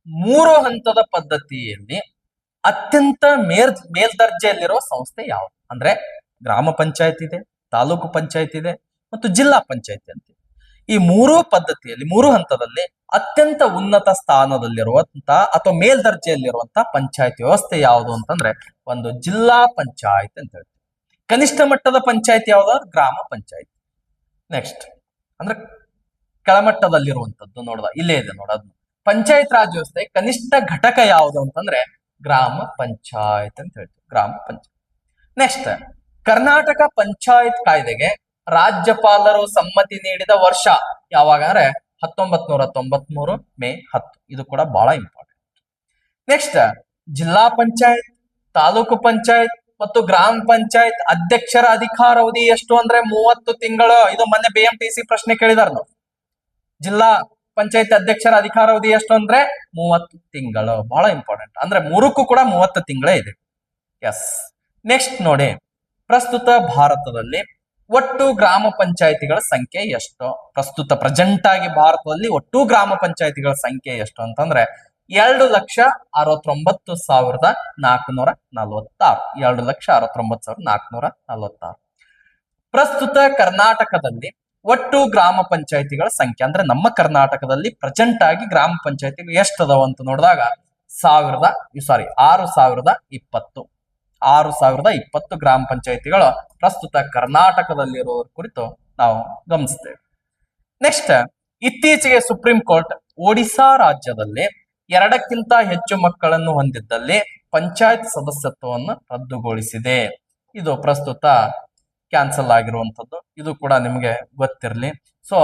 3 ಹಂತದ ಪದ್ಧತಿಯಲ್ಲಿ ಅತ್ಯಂತ ಮೇಲ್ದರ್ಜೆಯಲ್ಲಿರುವ ಸಂಸ್ಥೆ ಯಾವುದು? ಅಂದ್ರೆ ಗ್ರಾಮ ಪಂಚಾಯತ್ ಇದೆ, ತಾಲೂಕು ಪಂಚಾಯತ್ ಇದೆ ಮತ್ತು ಜಿಲ್ಲಾ ಪಂಚಾಯತ್ ಅಂತ. ಈ 3 ಪದ್ಧತಿಯಲ್ಲಿ 3 ಹಂತದಲ್ಲಿ ಅತ್ಯಂತ ಉನ್ನತ ಸ್ಥಾನದಲ್ಲಿರುವಂತಹ ಅಥವಾ ಮೇಲ್ದರ್ಜೆಯಲ್ಲಿರುವಂತಹ ಪಂಚಾಯತ್ ವ್ಯವಸ್ಥೆ ಯಾವುದು ಅಂತಂದ್ರೆ ಒಂದು ಜಿಲ್ಲಾ ಪಂಚಾಯತ್ ಅಂತ ಹೇಳ್ತೀವಿ. ಕನಿಷ್ಠ ಮಟ್ಟದ ಪಂಚಾಯತ್ ಯಾವ್ದು? ಗ್ರಾಮ ಪಂಚಾಯತ್. ನೆಕ್ಸ್ಟ್ ಅಂದ್ರೆ ಕೆಳಮಟ್ಟದಲ್ಲಿರುವಂತದ್ದು ನೋಡ್ದ ಇಲ್ಲೇ ಇದೆ ನೋಡೋದು. ಪಂಚಾಯತ್ ರಾಜ್ ವ್ಯವಸ್ಥೆ ಕನಿಷ್ಠ ಘಟಕ ಯಾವುದು ಅಂತಂದ್ರೆ ಗ್ರಾಮ ಪಂಚಾಯತ್ ಅಂತ ಹೇಳ್ತೀವಿ, ಗ್ರಾಮ ಪಂಚಾಯತ್. ನೆಕ್ಸ್ಟ್, ಕರ್ನಾಟಕ ಪಂಚಾಯತ್ ಕಾಯ್ದೆಗೆ ರಾಜ್ಯಪಾಲರು ಸಮ್ಮತಿ ನೀಡಿದ ವರ್ಷ ಯಾವಾಗ ಅಂದ್ರೆ 1993 ಮೇ 10. ಇದು ಕೂಡ ಬಹಳ ಇಂಪಾರ್ಟೆಂಟ್. ನೆಕ್ಸ್ಟ್, ಜಿಲ್ಲಾ ಪಂಚಾಯತ್, ತಾಲೂಕು ಪಂಚಾಯತ್ ಮತ್ತು ಗ್ರಾಮ ಪಂಚಾಯತ್ ಅಧ್ಯಕ್ಷರ ಅಧಿಕಾರಾವಧಿ ಎಷ್ಟು ಅಂದ್ರೆ 30 ತಿಂಗಳು. ಇದು ಮೊನ್ನೆ BMTC ಪ್ರಶ್ನೆ ಕೇಳಿದಾರ ನಾವು. ಜಿಲ್ಲಾ ಪಂಚಾಯತ್ ಅಧ್ಯಕ್ಷರ ಅಧಿಕಾರಾವಧಿ ಎಷ್ಟು ಅಂದ್ರೆ 30 ತಿಂಗಳು. ಬಹಳ ಇಂಪಾರ್ಟೆಂಟ್. ಅಂದ್ರೆ 3ಕ್ಕೂ ಕೂಡ 30 ತಿಂಗಳೇ ಇದೆ. ಎಸ್. ನೆಕ್ಸ್ಟ್ ನೋಡಿ, ಪ್ರಸ್ತುತ ಭಾರತದಲ್ಲಿ ಒಟ್ಟು ಗ್ರಾಮ ಪಂಚಾಯತಿಗಳ ಸಂಖ್ಯೆ ಎಷ್ಟು? ಪ್ರಸ್ತುತ ಪ್ರೆಸೆಂಟ್ ಆಗಿ ಭಾರತದಲ್ಲಿ ಒಟ್ಟು ಗ್ರಾಮ ಪಂಚಾಯತಿಗಳ ಸಂಖ್ಯೆ ಎಷ್ಟು ಅಂತಂದ್ರೆ 2,69,446. 2,69,446. ಪ್ರಸ್ತುತ ಕರ್ನಾಟಕದಲ್ಲಿ ಒಟ್ಟು ಗ್ರಾಮ ಪಂಚಾಯತಿಗಳ ಸಂಖ್ಯೆ ಅಂದ್ರೆ ನಮ್ಮ ಕರ್ನಾಟಕದಲ್ಲಿ ಪ್ರೆಸೆಂಟ್ ಆಗಿ ಗ್ರಾಮ ಪಂಚಾಯತಿಗಳು ಎಷ್ಟದವ ಅಂತ ನೋಡಿದಾಗ 6,020 ಗ್ರಾಮ ಪಂಚಾಯತಿಗಳು ಪ್ರಸ್ತುತ ಕರ್ನಾಟಕದಲ್ಲಿರುವ ಕುರಿತು ನಾವು ಗಮನಿಸ್ತೇವೆ. ನೆಕ್ಸ್ಟ್, ಇತ್ತೀಚೆಗೆ ಸುಪ್ರೀಂ ಕೋರ್ಟ್ ಒಡಿಶಾ ರಾಜ್ಯದಲ್ಲಿ 2ಕ್ಕಿಂತ ಹೆಚ್ಚು ಮಕ್ಕಳನ್ನು ಹೊಂದಿದ್ದಲ್ಲಿ ಪಂಚಾಯತ್ ಸದಸ್ಯತ್ವವನ್ನು ರದ್ದುಗೊಳಿಸಿದೆ. ಇದು ಪ್ರಸ್ತುತ ಕ್ಯಾನ್ಸಲ್ ಆಗಿರುವಂತದ್ದು. ಇದು ಕೂಡ ನಿಮಗೆ ಗೊತ್ತಿರಲಿ. ಸೊ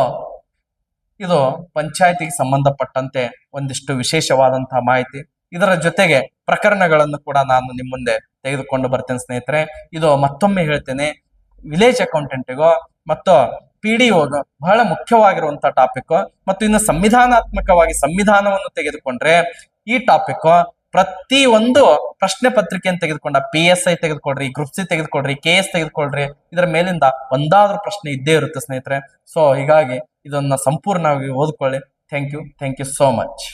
ಇದು ಪಂಚಾಯತಿಗೆ ಸಂಬಂಧಪಟ್ಟಂತೆ ಒಂದಿಷ್ಟು ವಿಶೇಷವಾದಂತಹ ಮಾಹಿತಿ. ಇದರ ಜೊತೆಗೆ ಪ್ರಕರಣಗಳನ್ನು ಕೂಡ ನಾನು ನಿಮ್ಮ ಮುಂದೆ ತೆಗೆದುಕೊಂಡು ಬರ್ತೇನೆ ಸ್ನೇಹಿತರೆ. ಇದು ಮತ್ತೊಮ್ಮೆ ಹೇಳ್ತೇನೆ, ವಿಲೇಜ್ ಅಕೌಂಟೆಂಟಿಗೋ ಮತ್ತು PDOಗೋ ಬಹಳ ಮುಖ್ಯವಾಗಿರುವಂತಹ ಟಾಪಿಕ್. ಮತ್ತು ಇನ್ನು ಸಂವಿಧಾನಾತ್ಮಕವಾಗಿ ಸಂವಿಧಾನವನ್ನು ತೆಗೆದುಕೊಂಡ್ರೆ ಈ ಟಾಪಿಕ್ ಪ್ರತಿ ಒಂದು ಪ್ರಶ್ನೆ ಪತ್ರಿಕೆಯನ್ನು ತೆಗೆದುಕೊಂಡ PSI ತೆಗೆದುಕೊಳ್ರಿ, ಗ್ರೂಪ್ C ತೆಗೆದುಕೊಳ್ರಿ, KS ತೆಗೆದುಕೊಳ್ರಿ, ಇದರ ಮೇಲಿಂದ ಒಂದಾದ್ರೂ ಪ್ರಶ್ನೆ ಇದ್ದೇ ಇರುತ್ತೆ ಸ್ನೇಹಿತರೆ. ಸೊ ಹೀಗಾಗಿ ಇದನ್ನ ಸಂಪೂರ್ಣವಾಗಿ ಓದ್ಕೊಳ್ಳಿ. Thank you so much.